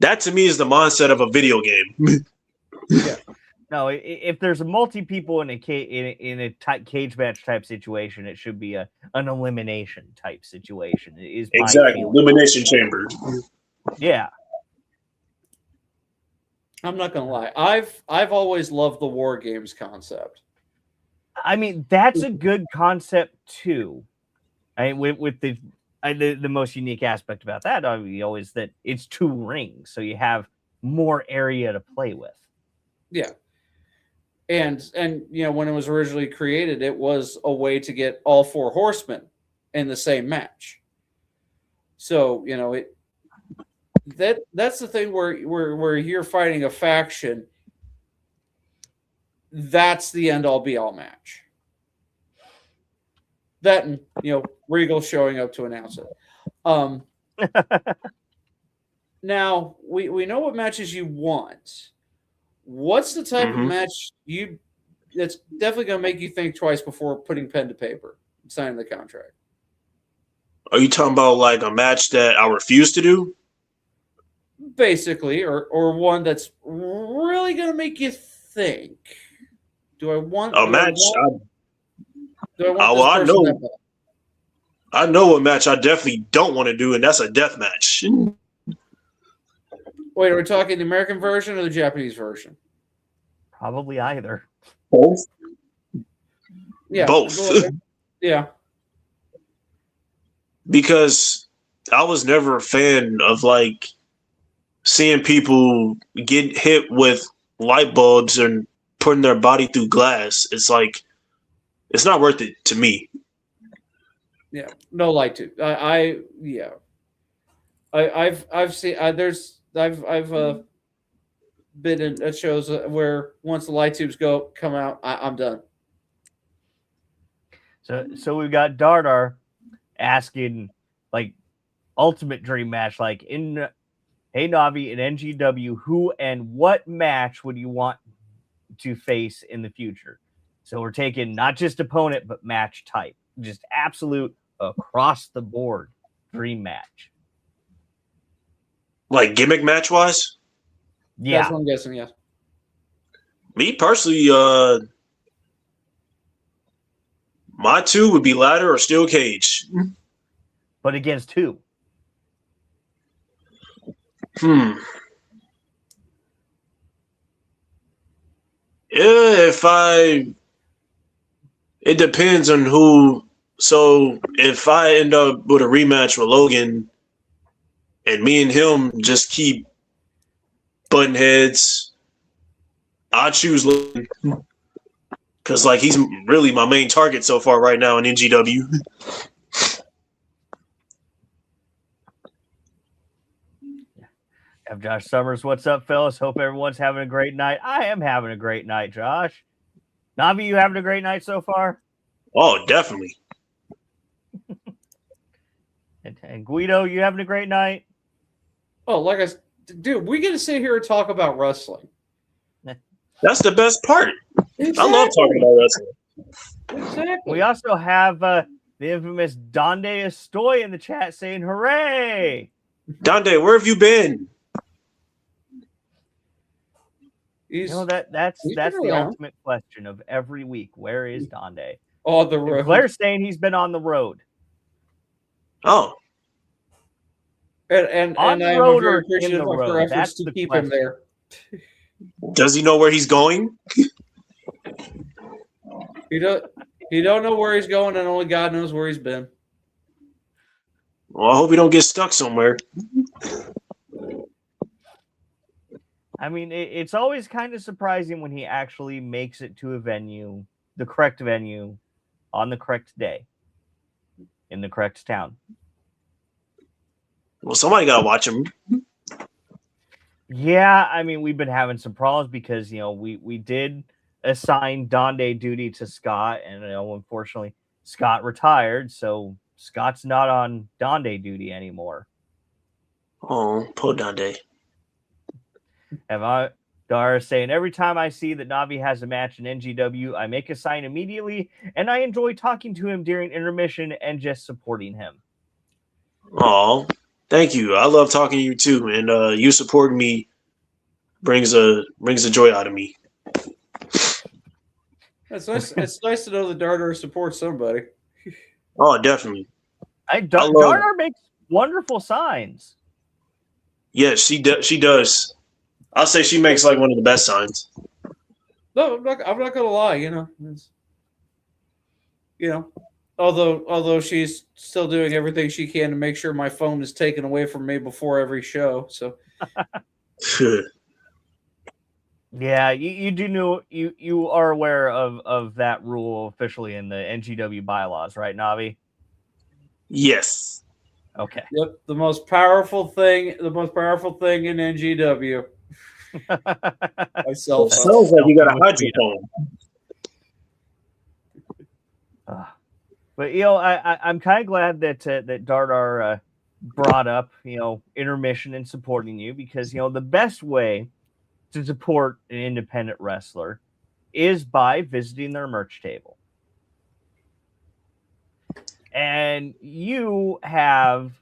[SPEAKER 4] that to me is the mindset of a video game.
[SPEAKER 3] Yeah.
[SPEAKER 2] No, if there's a multi people in a cage match type situation, it should be an elimination type situation. Is my
[SPEAKER 4] Exactly.
[SPEAKER 2] feeling.
[SPEAKER 4] Elimination Chamber.
[SPEAKER 2] Yeah.
[SPEAKER 3] I'm not gonna lie. I've always loved the war games concept.
[SPEAKER 2] I mean, that's a good concept too. I mean, with the most unique aspect about that, always that it's 2 rings, so you have more area to play with.
[SPEAKER 3] Yeah. And you know, when it was originally created, it was a way to get all 4 horsemen in the same match. So, you know, that's the thing where you're fighting a faction. That's the end all be all match. That, and you know, Regal showing up to announce it. Now we know what matches you want. What's the type of match that's definitely going to make you think twice before putting pen to paper and signing the contract?
[SPEAKER 4] Are you talking about like a match that I refuse to do?
[SPEAKER 3] Basically, or one that's really going to make you think. Do I want
[SPEAKER 4] a match? I know a match I definitely don't want to do, and that's a death match.
[SPEAKER 3] Wait, are we talking the American version or the Japanese version?
[SPEAKER 2] Probably either.
[SPEAKER 4] Both.
[SPEAKER 3] Yeah,
[SPEAKER 4] both.
[SPEAKER 3] Yeah.
[SPEAKER 4] Because I was never a fan of like seeing people get hit with light bulbs and putting their body through glass. It's like it's not worth it to me.
[SPEAKER 3] Yeah, no light tube. I've seen I've been in shows where once the light tubes come out, I'm done.
[SPEAKER 2] So we've got Dardar asking like ultimate dream match, like in Hey Navi and NGW, who and what match would you want to face in the future? So we're taking not just opponent, but match type. Just absolute across the board dream match.
[SPEAKER 4] Like gimmick match wise?
[SPEAKER 2] Yeah.
[SPEAKER 3] That's what I'm guessing, yes.
[SPEAKER 4] Me personally, my 2 would be ladder or steel cage.
[SPEAKER 2] But against who?
[SPEAKER 4] Yeah, it depends on who. So if I end up with a rematch with Logan and me and him just keep butting heads, I choose Logan. Because like he's really my main target so far right now in NGW.
[SPEAKER 2] Have Josh Summers. What's up, fellas? Hope everyone's having a great night. I am having a great night, Josh. Navi, you having a great night so far?
[SPEAKER 4] Oh, definitely.
[SPEAKER 3] And
[SPEAKER 2] Guido, you having a great night?
[SPEAKER 3] Oh, like I dude, we get to sit here and talk about wrestling.
[SPEAKER 4] That's the best part.
[SPEAKER 3] Exactly.
[SPEAKER 4] I love talking about wrestling.
[SPEAKER 3] Exactly.
[SPEAKER 2] We also have the infamous Donde Estoy in the chat saying, hooray!
[SPEAKER 4] Donde, where have you been?
[SPEAKER 2] You know, that's
[SPEAKER 3] been
[SPEAKER 2] the
[SPEAKER 3] around.
[SPEAKER 2] ultimate question of every week. Where is Donde?
[SPEAKER 3] On the
[SPEAKER 2] And
[SPEAKER 3] road.
[SPEAKER 2] Claire's saying he's been on the road.
[SPEAKER 4] Oh,
[SPEAKER 3] And
[SPEAKER 2] On the
[SPEAKER 3] I am
[SPEAKER 2] road
[SPEAKER 3] very
[SPEAKER 2] or in
[SPEAKER 3] appreciative
[SPEAKER 2] the
[SPEAKER 3] of her
[SPEAKER 2] road?
[SPEAKER 3] efforts
[SPEAKER 2] That's
[SPEAKER 3] to
[SPEAKER 2] the
[SPEAKER 3] keep him
[SPEAKER 2] question.
[SPEAKER 3] there.
[SPEAKER 4] does he know where he's going?
[SPEAKER 3] He don't know where he's going, and only God knows where he's been.
[SPEAKER 4] Well, I hope he don't get stuck somewhere.
[SPEAKER 2] I mean, it's always kind of surprising when he actually makes it to a venue, the correct venue, on the correct day, in the correct town.
[SPEAKER 4] Well, somebody gotta watch him.
[SPEAKER 2] Yeah, I mean, we've been having some problems because, you know, we did assign Donde duty to Scott, and, you know, unfortunately, Scott retired, so Scott's not on Donde duty anymore.
[SPEAKER 4] Oh, poor Donde.
[SPEAKER 2] Dara saying, every time I see that Navi has a match in NGW, I make a sign immediately, and I enjoy talking to him during intermission and just supporting him.
[SPEAKER 4] Oh, thank you. I love talking to you too, and you supporting me brings a joy out of me.
[SPEAKER 3] It's nice. It's nice to know that Darter supports somebody.
[SPEAKER 4] Oh, definitely.
[SPEAKER 2] Darter makes wonderful signs.
[SPEAKER 4] Yes, she does. I'll say she makes like one of the best signs.
[SPEAKER 3] No, I'm not gonna lie. You know, although she's still doing everything she can to make sure my phone is taken away from me before every show. So
[SPEAKER 2] yeah, you do know you are aware of that rule officially in the NGW bylaws, right, Navi?
[SPEAKER 4] Yes.
[SPEAKER 2] Okay.
[SPEAKER 3] Yep, the most powerful thing in NGW. Myself.
[SPEAKER 4] Sounds like you got a hydrophone.
[SPEAKER 2] But, you know, I'm kind of glad that Dartar brought up, you know, intermission and supporting you, because, you know, the best way to support an independent wrestler is by visiting their merch table. And you have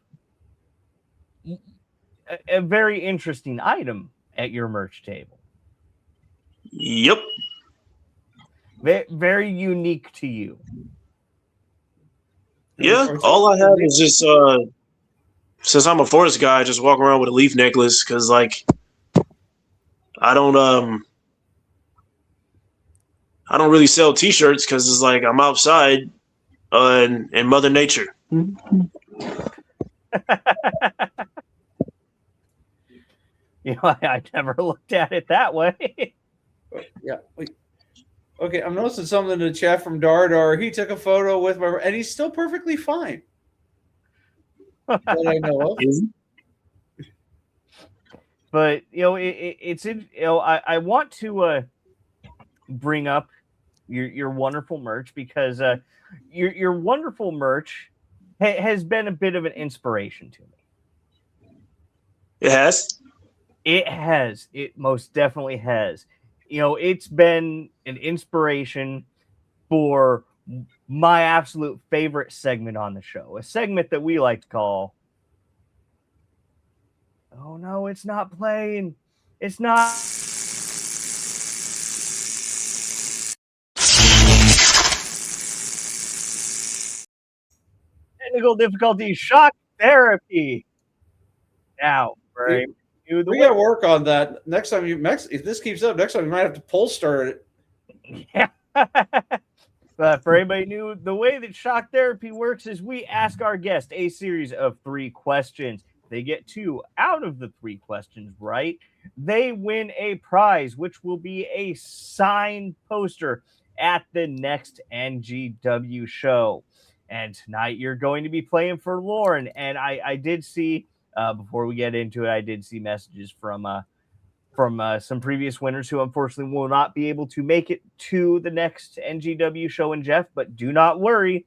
[SPEAKER 2] a very interesting item at your merch table.
[SPEAKER 4] Yep.
[SPEAKER 2] Very unique to you.
[SPEAKER 4] Yeah, all I have is just since I'm a forest guy, I just walk around with a leaf necklace because, like, I don't really sell T-shirts because it's like I'm outside in Mother Nature.
[SPEAKER 2] You know, I never looked at it that way.
[SPEAKER 3] Yeah. Okay, I'm noticing something in the chat from Dardar. He took a photo with my, and he's still perfectly fine. That I know of.
[SPEAKER 2] But, you know, it's in, you know, I want to bring up your wonderful merch, because your wonderful merch has been a bit of an inspiration to me.
[SPEAKER 4] It has.
[SPEAKER 2] It has. It most definitely has. You know, it's been an inspiration for my absolute favorite segment on the show, a segment that we like to call, oh no, it's not playing. It's not. Technical difficulty, shock therapy. Now, right?
[SPEAKER 3] We got to work on that next time. If this keeps up, next time you might have to pull start it.
[SPEAKER 2] Yeah. But for anybody new, the way that shock therapy works is we ask our guest a series of 3 questions. They get 2 out of the 3 questions right, they win a prize, which will be a signed poster at the next NGW show. And tonight you're going to be playing for Lauren. And I did see, before we get into it, I did see messages from some previous winners who unfortunately will not be able to make it to the next NGW show in Jeff, but do not worry.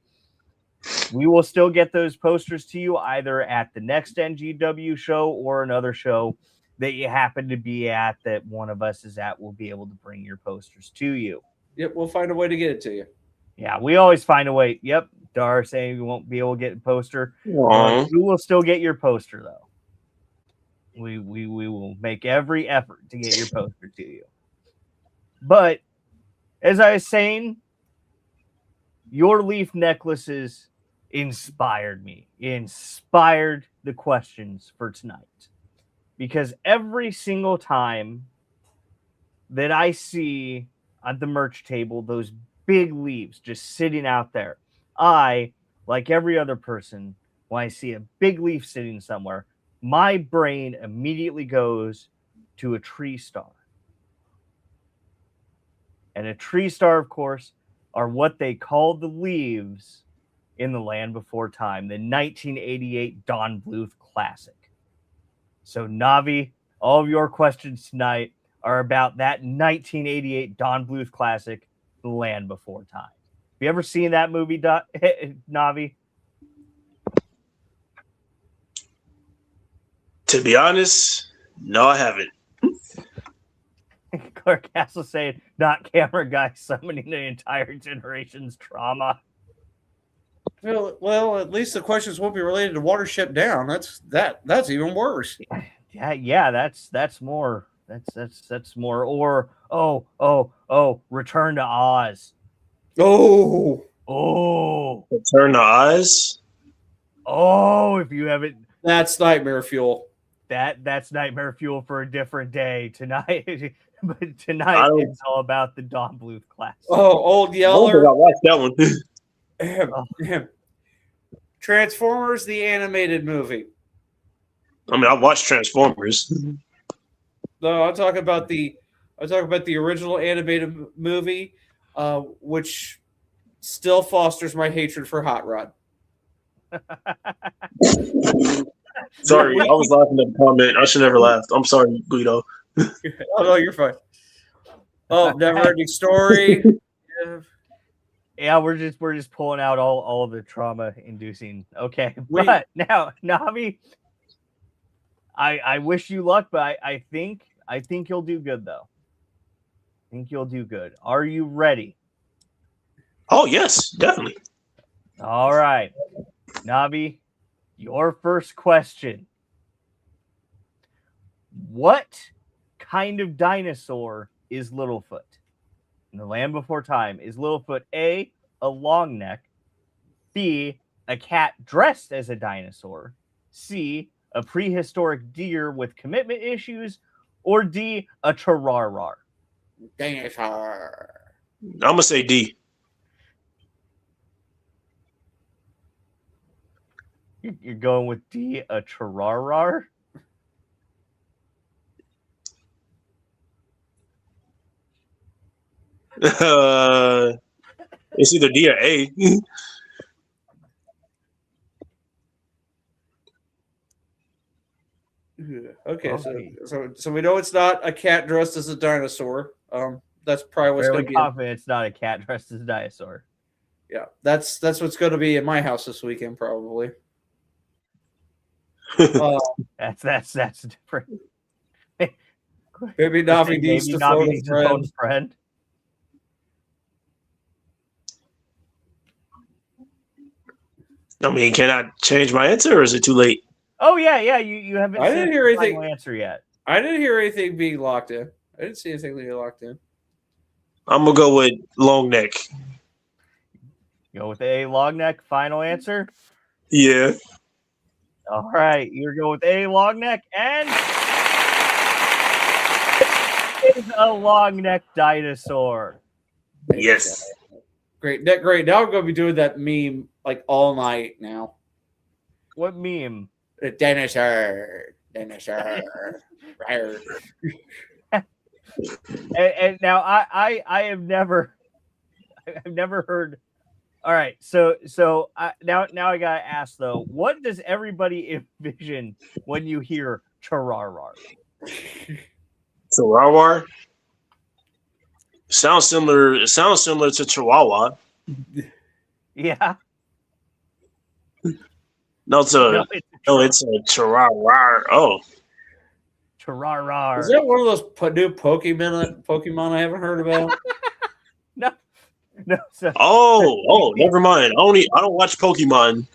[SPEAKER 2] We will still get those posters to you either at the next NGW show or another show that you happen to be at that one of us is at. We'll be able to bring your posters to you.
[SPEAKER 3] Yep, we'll find a way to get it to you.
[SPEAKER 2] Yeah, we always find a way. Yep. Dar saying you won't be able to get a poster.
[SPEAKER 4] Aw.
[SPEAKER 2] You will still get your poster, though. We will make every effort to get your poster to you. But as I was saying, your leaf necklaces inspired me. It inspired the questions for tonight. Because every single time that I see at the merch table those big leaves just sitting out there, I, like every other person, when I see a big leaf sitting somewhere, my brain immediately goes to a tree star. And a tree star, of course, are what they called the leaves in The Land Before Time, the 1988 Don Bluth classic. So, Navi, all of your questions tonight are about that 1988 Don Bluth classic, The Land Before Time. Have you ever seen that movie, Navi?
[SPEAKER 4] To be honest, no, I haven't.
[SPEAKER 2] Clark Castle saying, not camera guy summoning the entire generation's trauma.
[SPEAKER 3] Well, at least the questions won't be related to Watership Down. That's even worse.
[SPEAKER 2] Yeah, that's more. That's more. Or Return to Oz.
[SPEAKER 3] Oh,
[SPEAKER 4] Turn the eyes.
[SPEAKER 2] If you haven't,
[SPEAKER 3] that's nightmare fuel.
[SPEAKER 2] that's nightmare fuel for a different day tonight. But tonight it's all about the Don Bluth class.
[SPEAKER 3] Oh, Old
[SPEAKER 4] I
[SPEAKER 3] Yeller.
[SPEAKER 4] watched that one.
[SPEAKER 3] Transformers, the animated movie.
[SPEAKER 4] I mean, I watched Transformers.
[SPEAKER 3] No, I'm talking about the original animated movie, which still fosters my hatred for Hot Rod.
[SPEAKER 4] Sorry, I was laughing at the comment. I should never laughed. I'm sorry, Guido.
[SPEAKER 3] Oh no, you're fine. Oh, never-ending story.
[SPEAKER 2] Yeah, we're just pulling out all of the trauma inducing. Okay, but now Navi, I wish you luck, but I think you'll do good though. I think you'll do good. Are you ready?
[SPEAKER 4] Oh yes, definitely.
[SPEAKER 2] All right, Navi, your first question. What kind of dinosaur is Littlefoot? In The Land Before Time, is Littlefoot A, a long neck, B, a cat dressed as a dinosaur, C, a prehistoric deer with commitment issues, or D, a Tararar?
[SPEAKER 3] Dinosaur.
[SPEAKER 4] I'm gonna say D.
[SPEAKER 2] You're going with D, a Tararar?
[SPEAKER 4] It's either D or A.
[SPEAKER 3] Okay, so we know it's not a cat dressed as a dinosaur. That's probably what's going to be.
[SPEAKER 2] Confident it's not a cat dressed as a dinosaur.
[SPEAKER 3] Yeah, that's what's going to be in my house this weekend, probably.
[SPEAKER 2] That's different.
[SPEAKER 3] Maybe Navi needs to phone a friend.
[SPEAKER 4] I mean, can I change my answer, or is it too late?
[SPEAKER 2] Oh yeah. You haven't.
[SPEAKER 3] I didn't hear anything.
[SPEAKER 2] Answer yet.
[SPEAKER 3] I didn't hear anything being locked in. I didn't see anything being locked in.
[SPEAKER 4] I'm gonna go with long neck.
[SPEAKER 2] Go with A, long neck. Final answer.
[SPEAKER 4] Yeah.
[SPEAKER 2] All right, you're going with A, long neck, and it's a long neck dinosaur.
[SPEAKER 4] Yes.
[SPEAKER 3] Great. Now I'm going to be doing that meme like all night now.
[SPEAKER 2] What meme?
[SPEAKER 3] The dinosaur. And
[SPEAKER 2] now I have never heard. All right, so now I gotta ask though, what does everybody envision when you hear Tararar?
[SPEAKER 4] Tararar sounds similar. It sounds similar to Chihuahua.
[SPEAKER 2] Yeah.
[SPEAKER 4] No, it's a Tararar. Oh,
[SPEAKER 2] Tararar.
[SPEAKER 3] Is that one of those new Pokemon I haven't heard about?
[SPEAKER 2] No, so
[SPEAKER 4] Never mind. I don't watch Pokemon.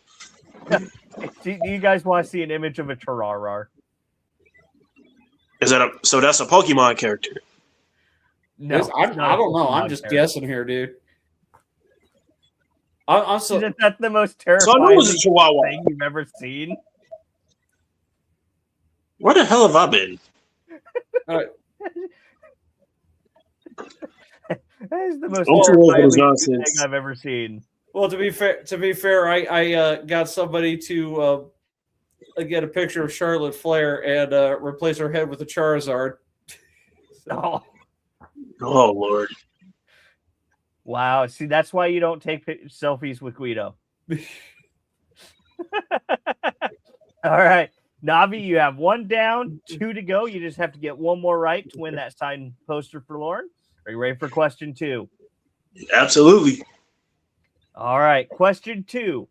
[SPEAKER 2] do you guys want to see an image of a Tararar?
[SPEAKER 4] Is that so? That's a Pokemon character.
[SPEAKER 2] No,
[SPEAKER 3] I don't know. I'm
[SPEAKER 2] Pokemon
[SPEAKER 3] just
[SPEAKER 2] character.
[SPEAKER 3] guessing here, dude. I'm so.
[SPEAKER 2] Isn't that the most
[SPEAKER 4] So I
[SPEAKER 2] terrifying
[SPEAKER 4] know it was a Chihuahua.
[SPEAKER 2] thing you've ever seen?
[SPEAKER 4] Where the hell have I been?
[SPEAKER 2] That is the most
[SPEAKER 4] I'm too old for this
[SPEAKER 2] terrifying
[SPEAKER 4] nonsense.
[SPEAKER 2] thing I've ever seen.
[SPEAKER 3] Well, to be fair, I got somebody to get a picture of Charlotte Flair and replace her head with a Charizard.
[SPEAKER 2] Oh,
[SPEAKER 4] Oh Lord.
[SPEAKER 2] wow. See, that's why you don't take selfies with Guido. All right. Navi, you have 1 down, 2 to go. You just have to get 1 more right to win that signed poster for Lauren. Are you ready for question 2?
[SPEAKER 4] Absolutely.
[SPEAKER 2] All right. Question 2.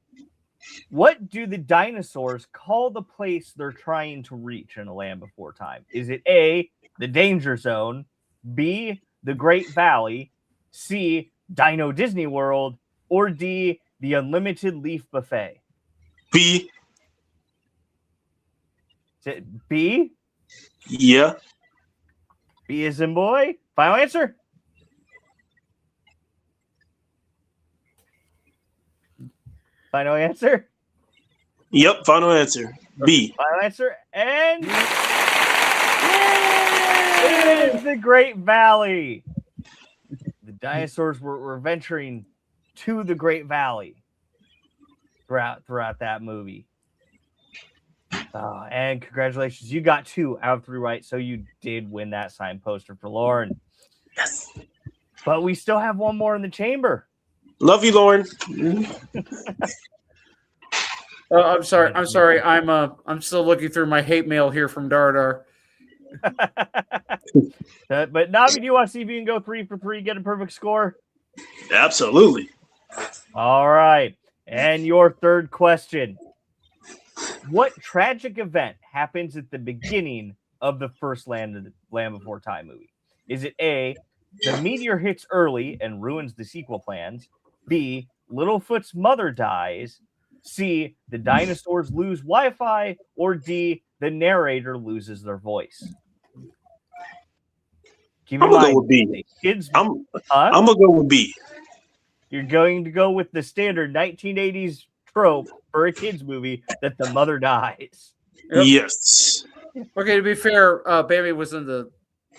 [SPEAKER 2] What do the dinosaurs call the place they're trying to reach in A Land Before Time? Is it A, the Danger Zone, B, the Great Valley, C, Dino Disney World, or D, the Unlimited Leaf Buffet?
[SPEAKER 4] B.
[SPEAKER 2] Is it B?
[SPEAKER 4] Yeah.
[SPEAKER 2] B is in boy. Final answer? Final answer?
[SPEAKER 4] Yep. Final answer. B.
[SPEAKER 2] Final answer? And it is the Great Valley. The dinosaurs were venturing to the Great Valley throughout that movie. And congratulations, you got 2 out of 3 right, so you did win that signed poster for Lauren.
[SPEAKER 4] Yes.
[SPEAKER 2] But we still have 1 more in the chamber.
[SPEAKER 4] Love you, Lauren.
[SPEAKER 3] I'm sorry. I'm still looking through my hate mail here from Dardar.
[SPEAKER 2] But Navi, do you want to see if you can go 3 for 3, get a perfect score?
[SPEAKER 4] Absolutely.
[SPEAKER 2] All right. And your third question. What tragic event happens at the beginning of the first Land Before Time movie? Is it A, the meteor hits early and ruins the sequel plans? B, Littlefoot's mother dies? C, the dinosaurs lose Wi-Fi? Or D, the narrator loses their voice? Keep
[SPEAKER 4] I'm
[SPEAKER 2] in
[SPEAKER 4] gonna
[SPEAKER 2] mind,
[SPEAKER 4] go with B.
[SPEAKER 2] kids.
[SPEAKER 4] I'm gonna go with B.
[SPEAKER 2] You're going to go with the standard 1980s trope for a kids movie that the mother dies.
[SPEAKER 3] Yep.
[SPEAKER 4] Yes.
[SPEAKER 3] Okay, to be fair, Baby was in the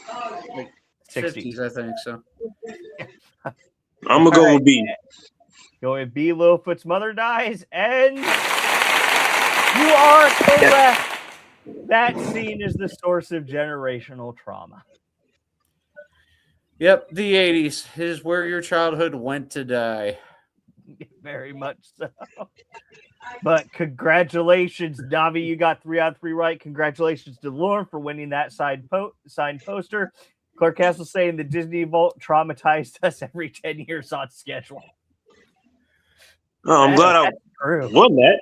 [SPEAKER 2] 60s.
[SPEAKER 3] 50s, I think. So
[SPEAKER 4] I'm gonna go with B.
[SPEAKER 2] Going with B, Littlefoot's mother dies, and you are correct. That scene is the source of generational trauma.
[SPEAKER 3] yep, the 80s is where your childhood went to die.
[SPEAKER 2] Very much so. But congratulations, Navi. You got 3 out of 3 right. Congratulations to Lauren for winning that signed poster. Clark Castle saying the Disney Vault traumatized us every 10 years on schedule.
[SPEAKER 4] Oh, I'm glad I won that.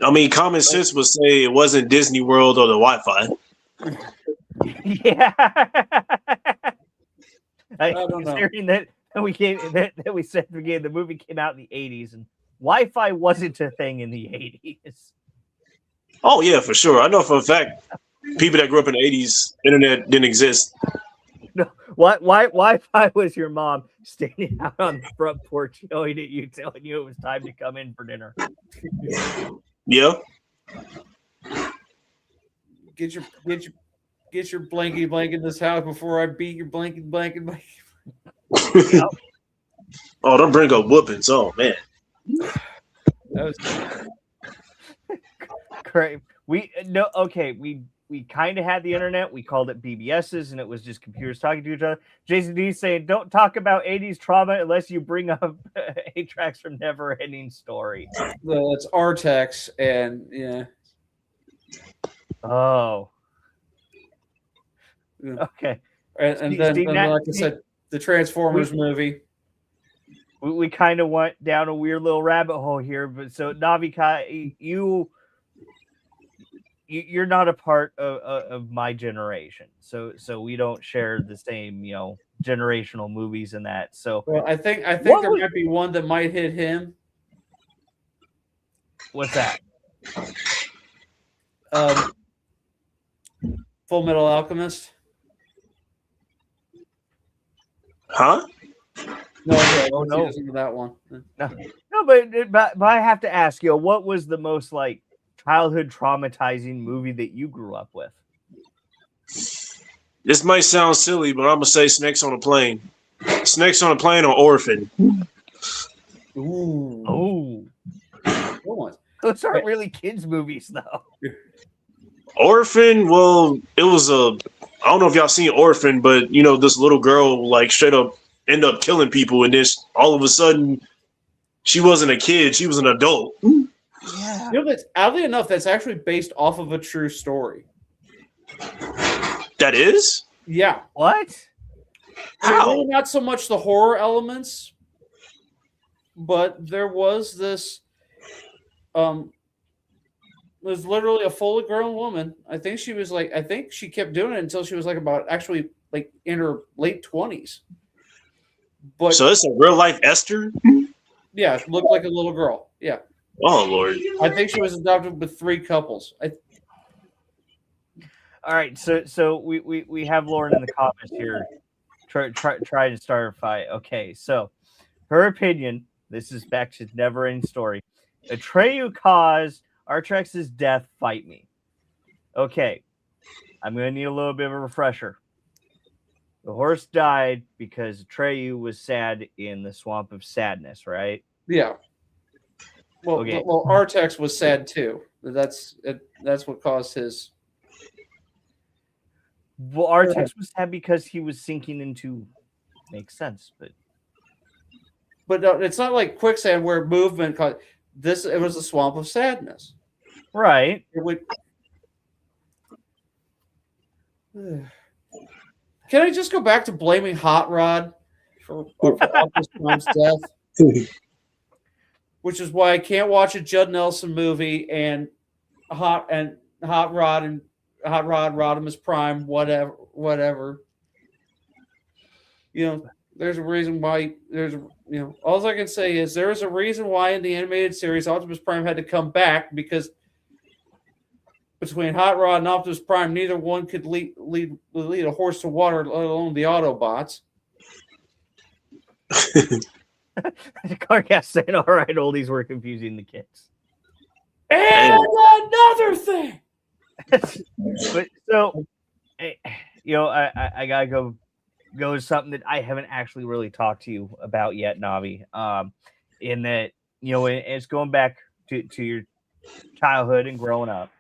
[SPEAKER 4] I mean, common sense would say it wasn't Disney World or the Wi-Fi.
[SPEAKER 2] Yeah.
[SPEAKER 3] I don't know.
[SPEAKER 2] Considering that we said at the beginning, the movie came out in the 80s and Wi-Fi wasn't a thing in the 80s.
[SPEAKER 4] Oh yeah, for sure. I know for a fact people that grew up in the 80s, internet didn't exist.
[SPEAKER 2] No, Wi-Fi was your mom standing out on the front porch yelling at you, telling you it was time to come in for dinner.
[SPEAKER 4] Yeah.
[SPEAKER 3] Get your blanky blank in this house before I beat your blanky blank.
[SPEAKER 4] Oh, don't bring up whoopings. Oh man.
[SPEAKER 3] That was
[SPEAKER 2] Great. We kind of had the internet. We called it BBSs, and it was just computers talking to each other. Jason D saying, "Don't talk about '80s trauma unless you bring up 8 tracks from Never Ending Story."
[SPEAKER 3] well, it's Artex, and yeah.
[SPEAKER 2] Oh.
[SPEAKER 3] Yeah.
[SPEAKER 2] Okay.
[SPEAKER 3] And then, like I said, the Transformers movie.
[SPEAKER 2] We kind of went down a weird little rabbit hole here, but so Navi Kai, you're not a part of my generation, so we don't share the same generational movies in that. So
[SPEAKER 3] Well, I think
[SPEAKER 2] What
[SPEAKER 3] there
[SPEAKER 2] was-
[SPEAKER 3] might be one that might hit him.
[SPEAKER 2] what's that?
[SPEAKER 3] Full Metal Alchemist.
[SPEAKER 4] Huh?
[SPEAKER 3] No, yeah,
[SPEAKER 2] Oh, no.
[SPEAKER 3] listen to that one.
[SPEAKER 2] No, but I have to ask you, what was the most like childhood traumatizing movie that you grew up with?
[SPEAKER 4] This might sound silly, but I'm gonna say Snakes on a Plane. Snakes on a Plane or Orphan.
[SPEAKER 3] Ooh,
[SPEAKER 2] Oh,
[SPEAKER 3] good one.
[SPEAKER 2] those aren't really kids' movies, though.
[SPEAKER 4] Orphan, well, it was I don't know if y'all seen Orphan, but you know, this little girl like straight up end up killing people, and then all of a sudden she wasn't a kid, she was an adult.
[SPEAKER 2] Yeah.
[SPEAKER 3] You know, that's oddly enough, that's actually based off of a true story.
[SPEAKER 4] That is?
[SPEAKER 3] Yeah.
[SPEAKER 2] What?
[SPEAKER 4] How?
[SPEAKER 3] Really not so much the horror elements, but there was this was literally a fully grown woman. I think she kept doing it until she was like about actually like in her late 20s. But
[SPEAKER 4] So it's a real life Esther?
[SPEAKER 3] yeah, looked like a little girl. Yeah.
[SPEAKER 4] Oh Lord.
[SPEAKER 3] I think she was adopted with 3 couples.
[SPEAKER 2] All right, so we have Lauren in the comments here. Try to start a fight. Okay, so her opinion. This is back to Never Ending Story. Atreyu caused Artrex's death. Fight me. Okay, I'm gonna need a little bit of a refresher. The horse died because Atreyu was sad in the Swamp of Sadness, right?
[SPEAKER 3] Yeah. Well,
[SPEAKER 2] Okay.
[SPEAKER 3] well, Artex was sad too. That's what caused his.
[SPEAKER 2] Well, Artex was sad because he was sinking into. Makes sense,
[SPEAKER 3] But no, it's not like quicksand where movement caused this. It was a swamp of sadness.
[SPEAKER 2] right.
[SPEAKER 3] It would. Can I just go back to blaming Hot Rod for Optimus Prime's death? Which is why I can't watch a Judd Nelson movie and Hot Rod Rodimus Prime, whatever. You know, there's a reason why all I can say is there is a reason why in the animated series Optimus Prime had to come back, because between Hot Rod and Optimus Prime, neither one could lead a horse to water, let alone the Autobots.
[SPEAKER 2] Carcast saying, "All right, oldies, we're confusing the kids."
[SPEAKER 3] And another thing.
[SPEAKER 2] But so, I gotta go to something that I haven't actually really talked to you about yet, Navi. In that, it's going back to your childhood and growing up.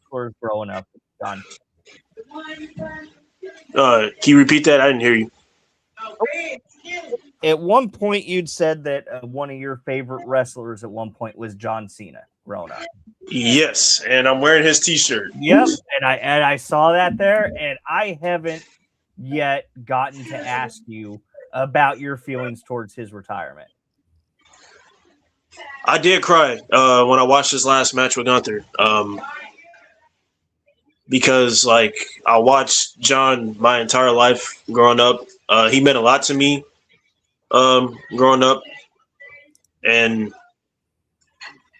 [SPEAKER 2] Or growing up, done.
[SPEAKER 4] Can you repeat that? I didn't hear you.
[SPEAKER 2] At one point, you'd said that one of your favorite wrestlers at one point was John Cena growing up.
[SPEAKER 4] Yes, and I'm wearing his T-shirt.
[SPEAKER 2] Yep, and I saw that there, and I haven't yet gotten to ask you about your feelings towards his retirement.
[SPEAKER 4] I did cry when I watched his last match with Gunther, because like I watched John my entire life growing up. He meant a lot to me growing up, and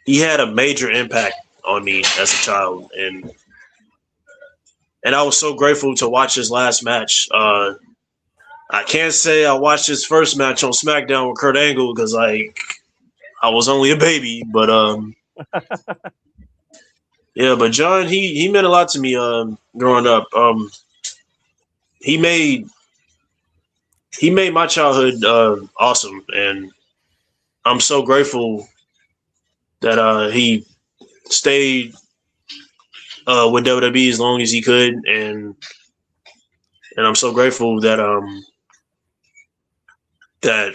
[SPEAKER 4] he had a major impact on me as a child, and I was so grateful to watch his last match. I can't say I watched his first match on SmackDown with Kurt Angle because like I was only a baby, but yeah, but John he meant a lot to me growing up. He made my childhood awesome, and I'm so grateful that he stayed with WWE as long as he could, and I'm so grateful that that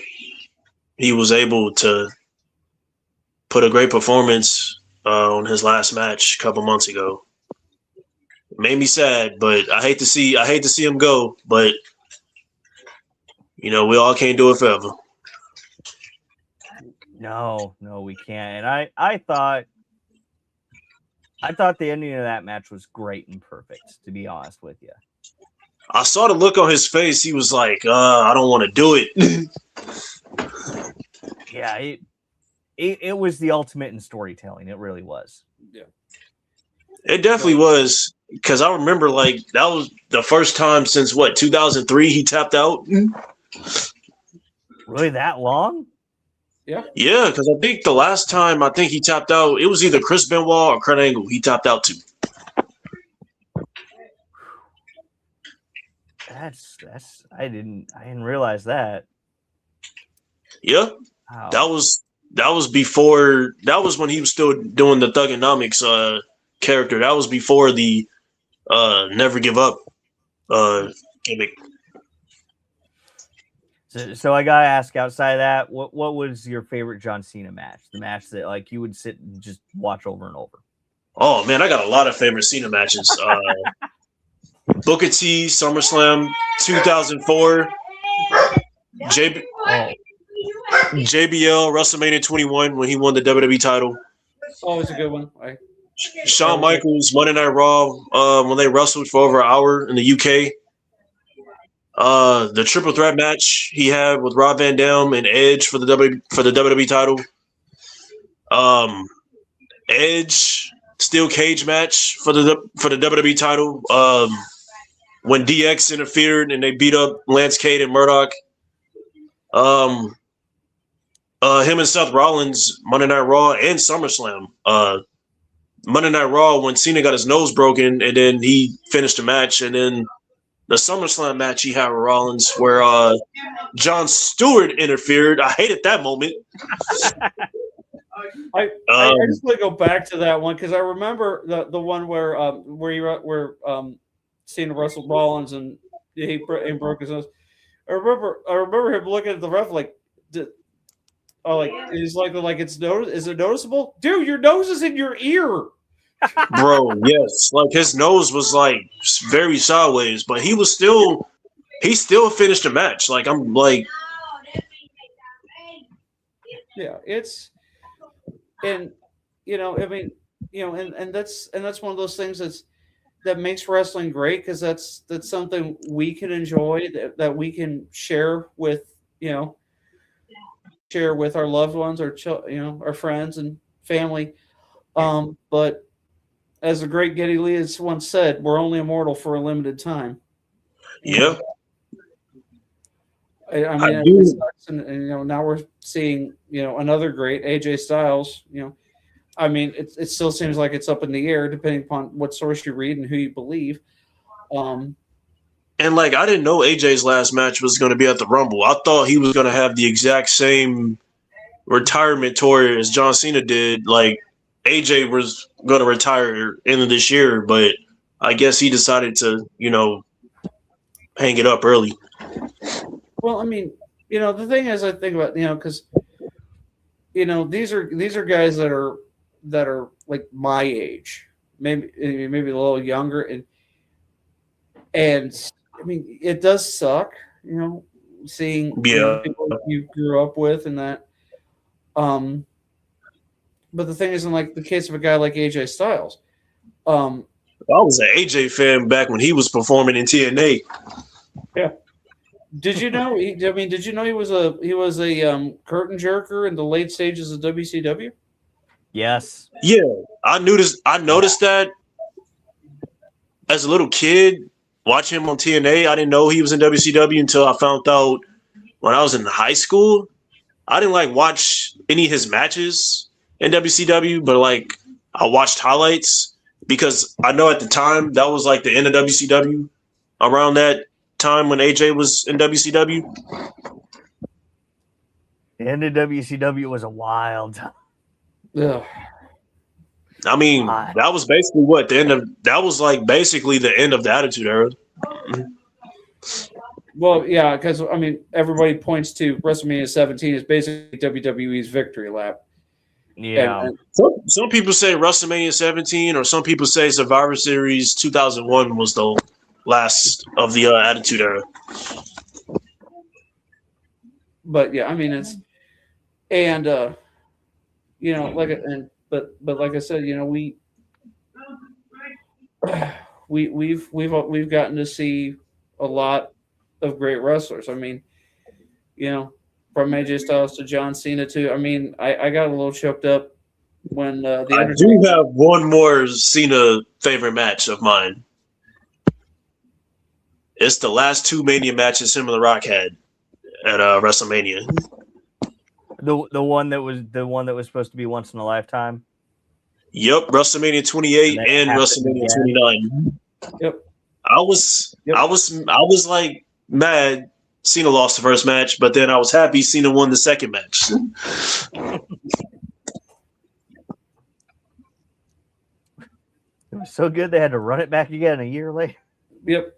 [SPEAKER 4] he was able to put a great performance on his last match a couple months ago. It made me sad, but I hate to see him go, but we all can't do it forever.
[SPEAKER 2] No, we can't. And I thought the ending of that match was great and perfect, to be honest with you.
[SPEAKER 4] I saw the look on his face. He was like, I don't want to do it.
[SPEAKER 2] Yeah, it was the ultimate in storytelling. It really was.
[SPEAKER 3] Yeah.
[SPEAKER 4] It definitely was, because I remember like that was the first time since 2003 he tapped out.
[SPEAKER 2] Really that long?
[SPEAKER 3] Yeah.
[SPEAKER 4] Yeah, because I think the last time I think he tapped out, it was either Chris Benoit or Kurt Angle. He tapped out to.
[SPEAKER 2] That's I didn't realize that.
[SPEAKER 4] Yeah,
[SPEAKER 2] Wow.
[SPEAKER 4] that was before. That was when he was still doing the Thugonomics character. That was before the Never Give Up gimmick.
[SPEAKER 2] So I gotta ask, outside of that, what was your favorite John Cena match? The match that like you would sit and just watch over and over.
[SPEAKER 4] Oh man, I got a lot of favorite Cena matches. Booker T, SummerSlam 2004, JBL WrestleMania 21 when he won the WWE title.
[SPEAKER 3] Always a good one.
[SPEAKER 4] Shawn Michaels Monday Night Raw when they wrestled for over an hour in the UK. The triple threat match he had with Rob Van Dam and Edge for the WWE title. Edge steel cage match for the WWE title. When DX interfered and they beat up Lance Cade and Murdoch. Him and Seth Rollins Monday Night Raw and SummerSlam. Monday Night Raw when Cena got his nose broken and then he finished the match, and then the SummerSlam match he had with Rollins where Jon Stewart interfered. I hated that moment.
[SPEAKER 3] I just want to go back to that one because I remember the one where Cena wrestled Rollins and he broke his nose. I remember him looking at the ref like, he's like is it noticeable, dude? Your nose is in your ear,
[SPEAKER 4] bro. Yes, like his nose was like very sideways, but he still finished the match. Like I'm like,
[SPEAKER 3] yeah, it's. And I mean, and that's one of those things that makes wrestling great because that's something we can enjoy that we can share with our loved ones, our friends and family. But as the great Geddy Lee has once said, we're only immortal for a limited time.
[SPEAKER 4] Yeah.
[SPEAKER 3] I mean, it sucks, and now we're seeing another great AJ Styles. I mean, it still seems like it's up in the air depending upon what source you read and who you believe.
[SPEAKER 4] And like I didn't know AJ's last match was going to be at the Rumble. I thought he was going to have the exact same retirement tour as John Cena did. Like AJ was going to retire end of this year, but I guess he decided to hang it up early.
[SPEAKER 3] Well, I mean, the thing is, I think about, because, these are guys that are like my age, maybe a little younger, and I mean, it does suck, seeing people you grew up with and that. But the thing is, in like the case of a guy like AJ Styles,
[SPEAKER 4] I was an AJ fan back when he was performing in TNA.
[SPEAKER 3] Yeah. Did you know? Did you know he was a curtain jerker in the late stages of WCW?
[SPEAKER 2] Yes.
[SPEAKER 4] Yeah, I noticed that as a little kid watching him on TNA. I didn't know he was in WCW until I found out when I was in high school. I didn't watch any of his matches in WCW, but I watched highlights because I know at the time that was like the end of WCW around that time when AJ was in WCW.
[SPEAKER 2] The end of WCW was a wild time.
[SPEAKER 3] Yeah.
[SPEAKER 4] I mean, that was basically basically the end of the Attitude Era.
[SPEAKER 3] Well, yeah, because I mean, everybody points to WrestleMania 17 as basically WWE's victory lap.
[SPEAKER 2] Yeah.
[SPEAKER 3] And
[SPEAKER 4] some people say WrestleMania 17, or some people say Survivor Series 2001 was the last of the Attitude Era.
[SPEAKER 3] But yeah, I mean but like I said, we've gotten to see a lot of great wrestlers. I mean, from AJ Styles to John Cena too. I mean, I got a little choked up when the
[SPEAKER 4] I
[SPEAKER 3] Undertaker.
[SPEAKER 4] do have one more Cena favorite match of mine. It's the last 2 Mania matches him and The Rock had at WrestleMania.
[SPEAKER 2] The one that was supposed to be once in a lifetime.
[SPEAKER 4] Yep, WrestleMania 28 and WrestleMania 29.
[SPEAKER 3] Yep.
[SPEAKER 4] I was like mad Cena lost the first match, but then I was happy Cena won the second match.
[SPEAKER 2] It was so good they had to run it back again a year later.
[SPEAKER 3] Yep.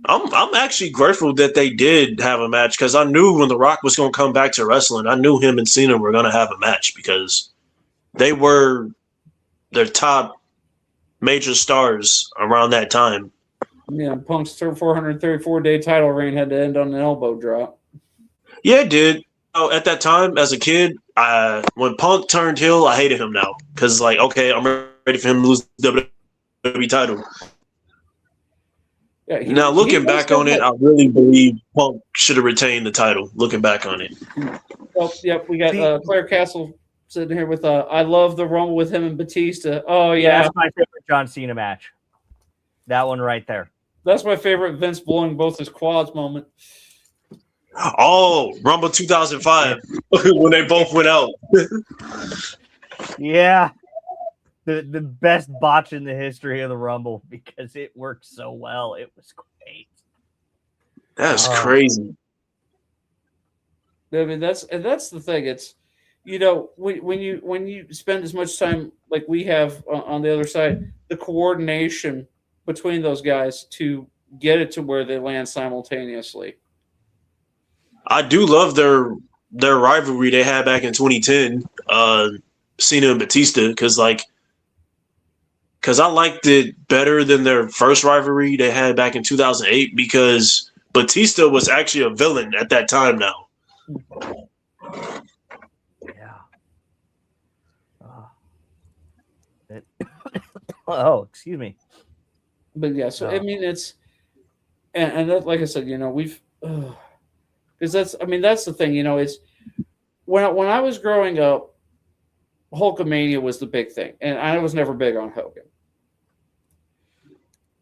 [SPEAKER 4] I'm actually grateful that they did have a match because I knew when The Rock was going to come back to wrestling, I knew him and Cena were going to have a match because they were their top major stars around that time.
[SPEAKER 3] Yeah, Punk's 434-day title reign had to end on an elbow drop.
[SPEAKER 4] Yeah, it did. At that time, as a kid, when Punk turned heel, I hated him now because, like, okay, I'm ready for him to lose the WWE title.
[SPEAKER 3] Yeah,
[SPEAKER 4] now, looking back on it, I really believe Punk should have retained the title. Looking back on it.
[SPEAKER 3] Well, yep, we got Claire Castle sitting here with I love the Rumble with him and Batista. Oh, yeah.
[SPEAKER 2] That's my favorite John Cena match. That one right there.
[SPEAKER 3] That's my favorite Vince blowing both his quads moment.
[SPEAKER 4] Oh, Rumble 2005 when they both went out.
[SPEAKER 2] Yeah. The best botch in the history of the Rumble because it worked so well. It was great.
[SPEAKER 4] That's crazy.
[SPEAKER 3] I mean, that's the thing. It's when you spend as much time like we have on the other side, the coordination between those guys to get it to where they land simultaneously.
[SPEAKER 4] I do love their rivalry they had back in 2010, Cena and Batista, because I liked it better than their first rivalry they had back in 2008 because Batista was actually a villain at that time now.
[SPEAKER 2] Yeah. Oh, excuse me.
[SPEAKER 3] But yeah, so I mean, it's and that, like I said, we've because that's the thing, it's when I was growing up, Hulkamania was the big thing, and I was never big on Hogan.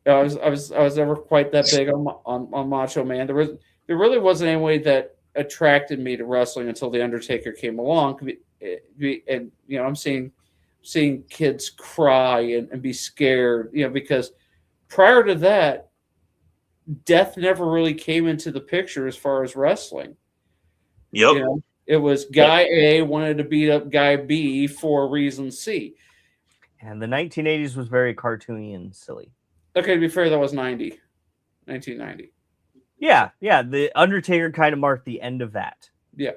[SPEAKER 3] I was never quite that big on Macho Man. There really wasn't any way that attracted me to wrestling until the Undertaker came along, and I'm seeing kids cry and be scared, because prior to that, death never really came into the picture as far as wrestling.
[SPEAKER 4] Yep.
[SPEAKER 3] It was guy A wanted to beat up guy B for reason C.
[SPEAKER 2] And the 1980s was very cartoony and silly.
[SPEAKER 3] Okay, to be fair, that was 1990.
[SPEAKER 2] Yeah. The Undertaker kind of marked the end of that.
[SPEAKER 3] Yeah.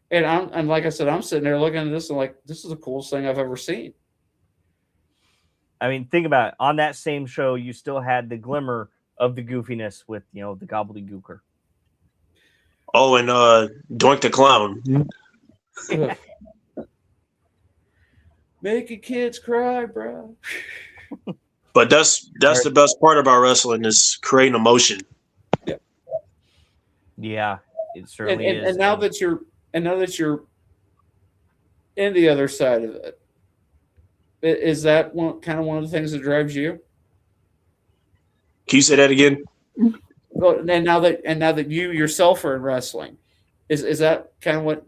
[SPEAKER 3] And like I said, I'm sitting there looking at this and like, this is the coolest thing I've ever seen.
[SPEAKER 2] I mean, think about it. On that same show, you still had the glimmer of the goofiness with, the gobbledygooker.
[SPEAKER 4] Oh, and Doink the Clown.
[SPEAKER 3] Making kids cry, bro.
[SPEAKER 4] But that's the best part about wrestling is creating emotion.
[SPEAKER 2] Yeah, it certainly is.
[SPEAKER 3] And now that you're in the other side of it, is that one of the things that drives you?
[SPEAKER 4] Can you say that again?
[SPEAKER 3] Well, and now that you yourself are in wrestling, is that kind of what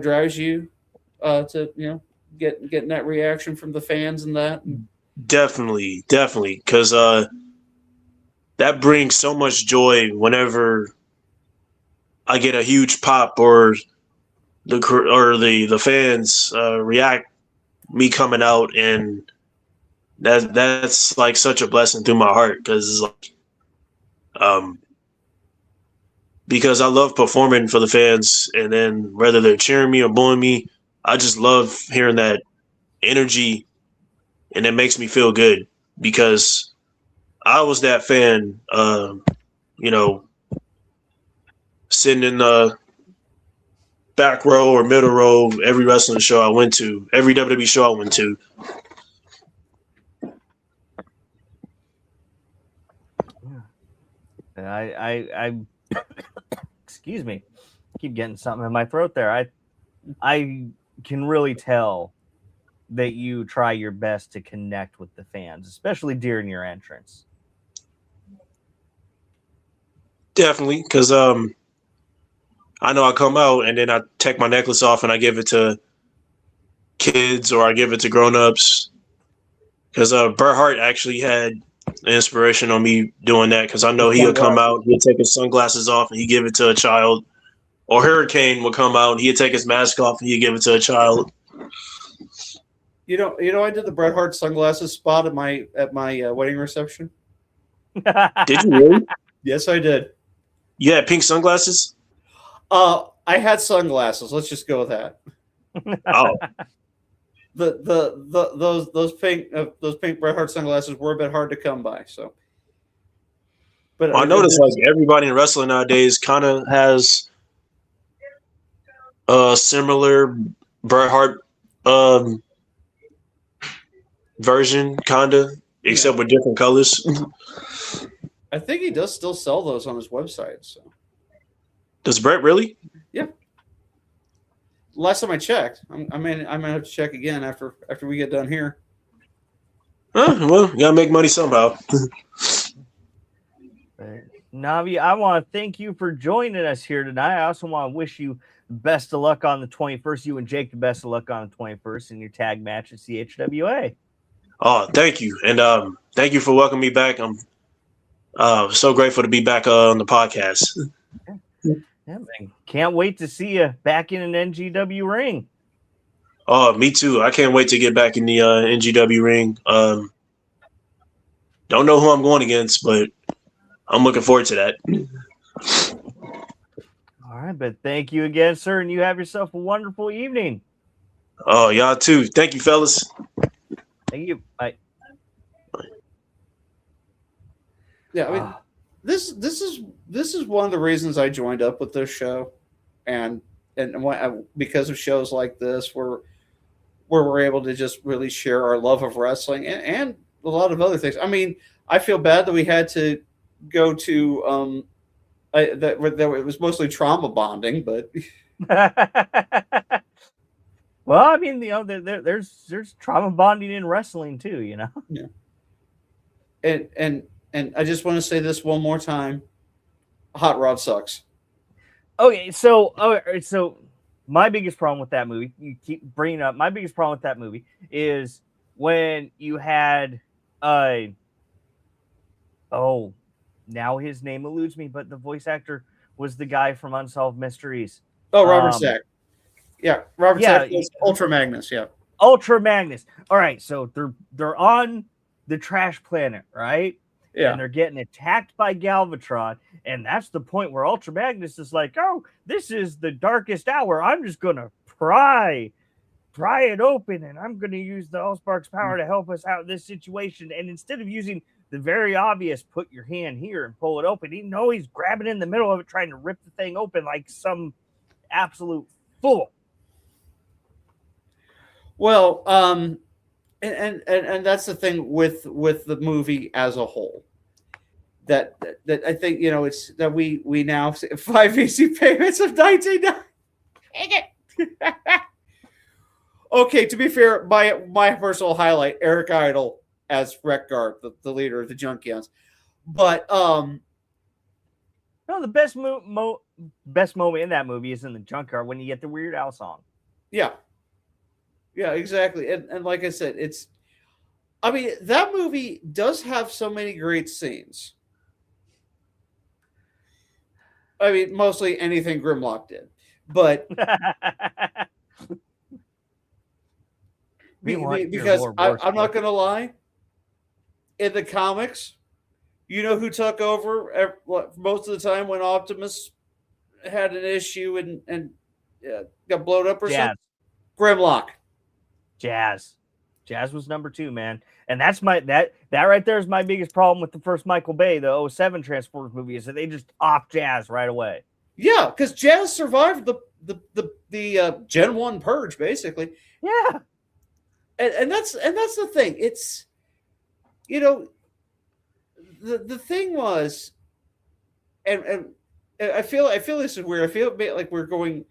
[SPEAKER 3] drives you to getting that reaction from the fans and that?
[SPEAKER 4] Definitely, because that brings so much joy whenever I get a huge pop or the fans react me coming out, and that's like such a blessing through my heart because it's like because I love performing for the fans, and then whether they're cheering me or booing me, I just love hearing that energy, and it makes me feel good because I was that fan, sitting in the back row or middle row, every wrestling show I went to, every WWE show I went to.
[SPEAKER 2] I excuse me, keep getting something in my throat there. I can really tell that you try your best to connect with the fans, especially during your entrance.
[SPEAKER 4] Definitely, because I know I come out and then I take my necklace off and I give it to kids or I give it to grown-ups. Because Bret Hart actually had an inspiration on me doing that, because I know he would come out, he'd take his sunglasses off and he'd give it to a child. Or Hurricane would come out, he'd take his mask off and he'd give it to a child.
[SPEAKER 3] You know, I did the Bret Hart sunglasses spot at my wedding reception.
[SPEAKER 4] Did you really?
[SPEAKER 3] Yes, I did.
[SPEAKER 4] You had pink sunglasses?
[SPEAKER 3] I had sunglasses. Let's just go with that.
[SPEAKER 4] Oh.
[SPEAKER 3] Those pink Bret Hart sunglasses were a bit hard to come by. So, but
[SPEAKER 4] I noticed like everybody in wrestling nowadays kind of has a similar Bret Hart version, kind of, except with different colors.
[SPEAKER 3] I think he does still sell those on his website. So,
[SPEAKER 4] does Bret really?
[SPEAKER 3] Yeah. Last time I checked, I might have to check again after we get done here.
[SPEAKER 4] Well, you gotta make money somehow.
[SPEAKER 2] Navi, I want to thank you for joining us here tonight. I also want to wish you best of luck on the 21st. You and Jake the best of luck on the 21st in your tag match at CHWA.
[SPEAKER 4] Oh, thank you. And thank you for welcoming me back. I'm so grateful to be back on the podcast.
[SPEAKER 2] Yeah, man. Can't wait to see you back in an NGW ring.
[SPEAKER 4] Oh, me too. I can't wait to get back in the NGW ring. Don't know who I'm going against, but I'm looking forward to that.
[SPEAKER 2] All right, but thank you again, sir, and you have yourself a wonderful evening.
[SPEAKER 4] Oh, y'all too. Thank you, fellas.
[SPEAKER 2] Thank you. Bye.
[SPEAKER 3] Yeah, I mean, this is one of the reasons I joined up with this show, and because of shows like this where we're able to just really share our love of wrestling and a lot of other things. I mean, I feel bad that we had to go to that it was mostly trauma bonding, but
[SPEAKER 2] well, I mean, there's trauma bonding in wrestling too, you know.
[SPEAKER 3] Yeah. And I just want to say this one more time: Hot Rod sucks.
[SPEAKER 2] Okay, so my biggest problem with that movie, you keep bringing up, my biggest problem with that movie is when you had now his name eludes me, but the voice actor was the guy from Unsolved Mysteries.
[SPEAKER 3] Oh, Robert Stack. Yeah, Robert Stack was Ultra Magnus. Yeah,
[SPEAKER 2] Ultra Magnus. All right, so they're on the trash planet, right?
[SPEAKER 3] Yeah,
[SPEAKER 2] and they're getting attacked by Galvatron, and that's the point where Ultra Magnus is like, "Oh, this is the darkest hour. I'm just gonna pry it open, and I'm gonna use the Allspark's power to help us out of this situation." And instead of using the very obvious, put your hand here and pull it open, he's grabbing in the middle of it, trying to rip the thing open like some absolute fool.
[SPEAKER 3] Well, and that's the thing with the movie as a whole. That I think, it's that we now 5 easy payments of 19. Okay, to be fair, my personal highlight, Eric Idle as Wreck-Gar, the leader of the Junkions. But
[SPEAKER 2] no, the best moment in that movie is in the Junkyard when you get the Weird Al song.
[SPEAKER 3] Yeah. Yeah, exactly. And like I said, that movie does have so many great scenes. I mean, mostly anything Grimlock did. But because I'm not going to lie, in the comics, you know who took over most of the time when Optimus had an issue and got blown up or something? Grimlock.
[SPEAKER 2] Jazz was number 2, man. And that's that right there is my biggest problem with the first Michael Bay, the 07 Transformers movie, is that they just opt Jazz right away. Yeah,
[SPEAKER 3] because Jazz survived the Gen 1 purge, basically.
[SPEAKER 2] Yeah.
[SPEAKER 3] And that's the thing. It's the thing was and I feel this is weird. I feel a bit like we're going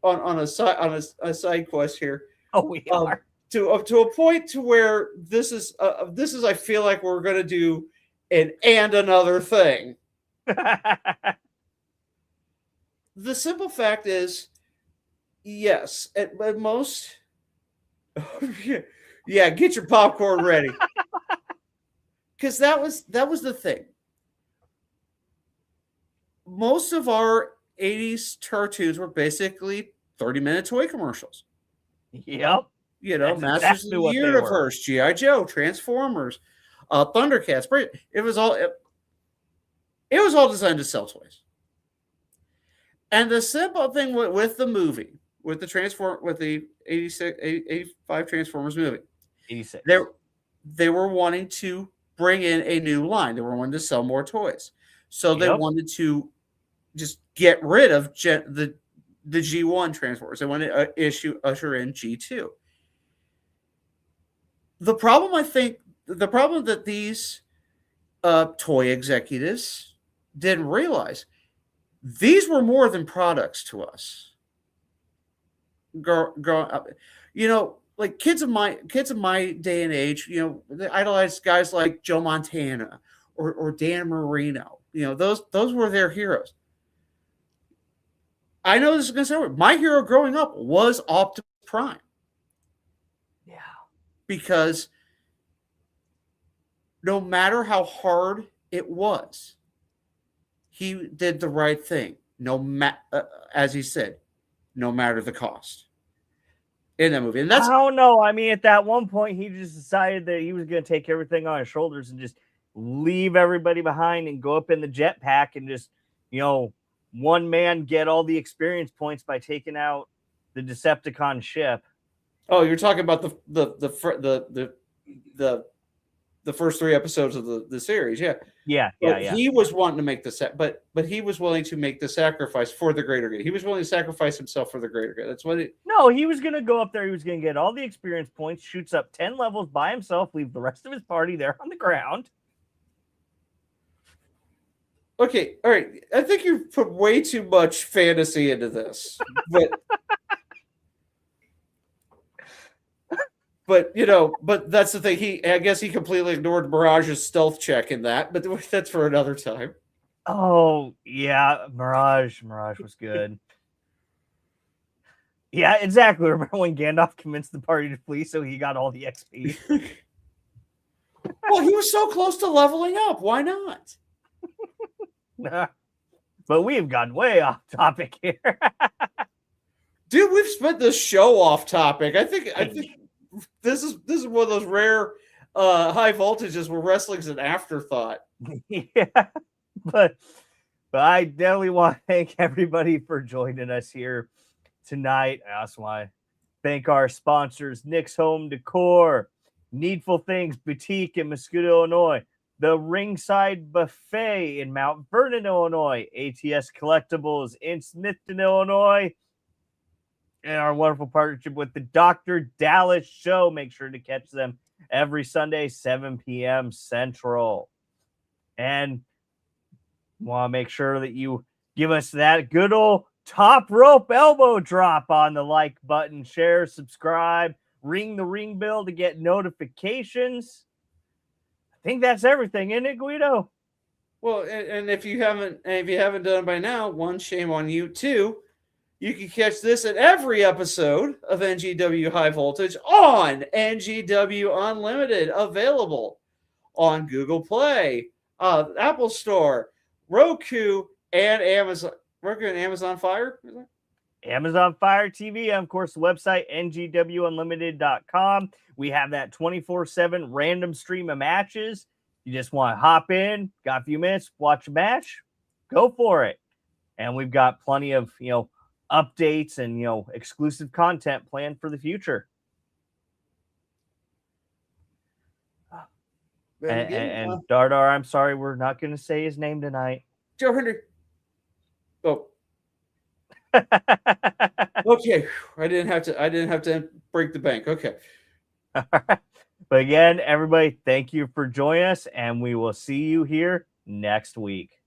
[SPEAKER 3] on a side quest here.
[SPEAKER 2] Oh, we are.
[SPEAKER 3] To a point to where this is I feel like we're going to do and another thing. The simple fact is, yes, at most, yeah, get your popcorn ready, because that was the thing. Most of our 80s cartoons were basically 30-minute toy commercials.
[SPEAKER 2] Yep.
[SPEAKER 3] You know,
[SPEAKER 2] That's
[SPEAKER 3] Masters
[SPEAKER 2] exactly
[SPEAKER 3] of
[SPEAKER 2] what
[SPEAKER 3] the
[SPEAKER 2] they
[SPEAKER 3] Universe, G.I. Joe, Transformers, Thundercats. It was all designed to sell toys. And the simple thing with the movie, with the 85 Transformers movie,
[SPEAKER 2] 86.
[SPEAKER 3] They were wanting to bring in a new line. They were wanting to sell more toys. So they wanted to just get rid of the G1 Transformers. They wanted to usher in G2. The problem that these toy executives didn't realize, these were more than products to us. Growing up, you know, like kids of my day and age, you know, they idolized guys like Joe Montana or Dan Marino. You know, those were their heroes. I know this is going to sound weird. My hero growing up was Optimus Prime.
[SPEAKER 2] Yeah.
[SPEAKER 3] Because no matter how hard it was, he did the right thing. As he said, no matter the cost. In that movie, and
[SPEAKER 2] I don't know. I mean, at that one point, he just decided that he was going to take everything on his shoulders and just leave everybody behind and go up in the jetpack and just, you know, one man get all the experience points by taking out the Decepticon ship.
[SPEAKER 3] Oh, you're talking about the first 3 episodes of the series, yeah.
[SPEAKER 2] Yeah.
[SPEAKER 3] He was wanting to make but he was willing to make the sacrifice for the greater good. He was willing to sacrifice himself for the greater good. That's what it.
[SPEAKER 2] No, he was going to go up there. He was going to get all the experience points, shoots up 10 levels by himself, leave the rest of his party there on the ground.
[SPEAKER 3] Okay, all right. I think you've put way too much fantasy into this, but you know, but that's the thing. I guess he completely ignored Mirage's stealth check in that, but that's for another time.
[SPEAKER 2] Oh yeah, Mirage was good. Yeah, exactly. Remember when Gandalf convinced the party to flee, so he got all the XP?
[SPEAKER 3] Well, he was so close to leveling up. Why not?
[SPEAKER 2] But we've gone way off topic here.
[SPEAKER 3] Dude, we've spent this show off topic. I think this is one of those rare high voltages where wrestling's an afterthought.
[SPEAKER 2] Yeah. But I definitely want to thank everybody for joining us here tonight. I also want to thank our sponsors, Nick's Home Decor, Needful Things Boutique in Muscoda, Illinois, the Ringside Buffet in Mount Vernon, Illinois, ATS Collectibles in Smithton, Illinois, and our wonderful partnership with the Dr. Dallas Show. Make sure to catch them every Sunday, 7 p.m. Central. And want to make sure that you give us that good old top rope elbow drop on the like button, share, subscribe, ring the ring bell to get notifications. I think that's everything, isn't it, Guido?
[SPEAKER 3] Well, and if you haven't done it by now, 1, shame on you. 2, you can catch this at every episode of NGW High Voltage on NGW Unlimited, available on Google Play, Apple Store, Roku, and Amazon. Roku and Amazon Fire?
[SPEAKER 2] Amazon Fire TV, and of course, the website, ngwunlimited.com. We have that 24/7 random stream of matches. You just want to hop in, got a few minutes, watch a match, go for it. And we've got plenty of, updates and, exclusive content planned for the future. And Dardar, I'm sorry, we're not going to say his name tonight.
[SPEAKER 3] Joe Henry. Oh. Okay, I didn't have to break the bank. Okay.
[SPEAKER 2] But again, everybody, thank you for joining us, and we will see you here next week.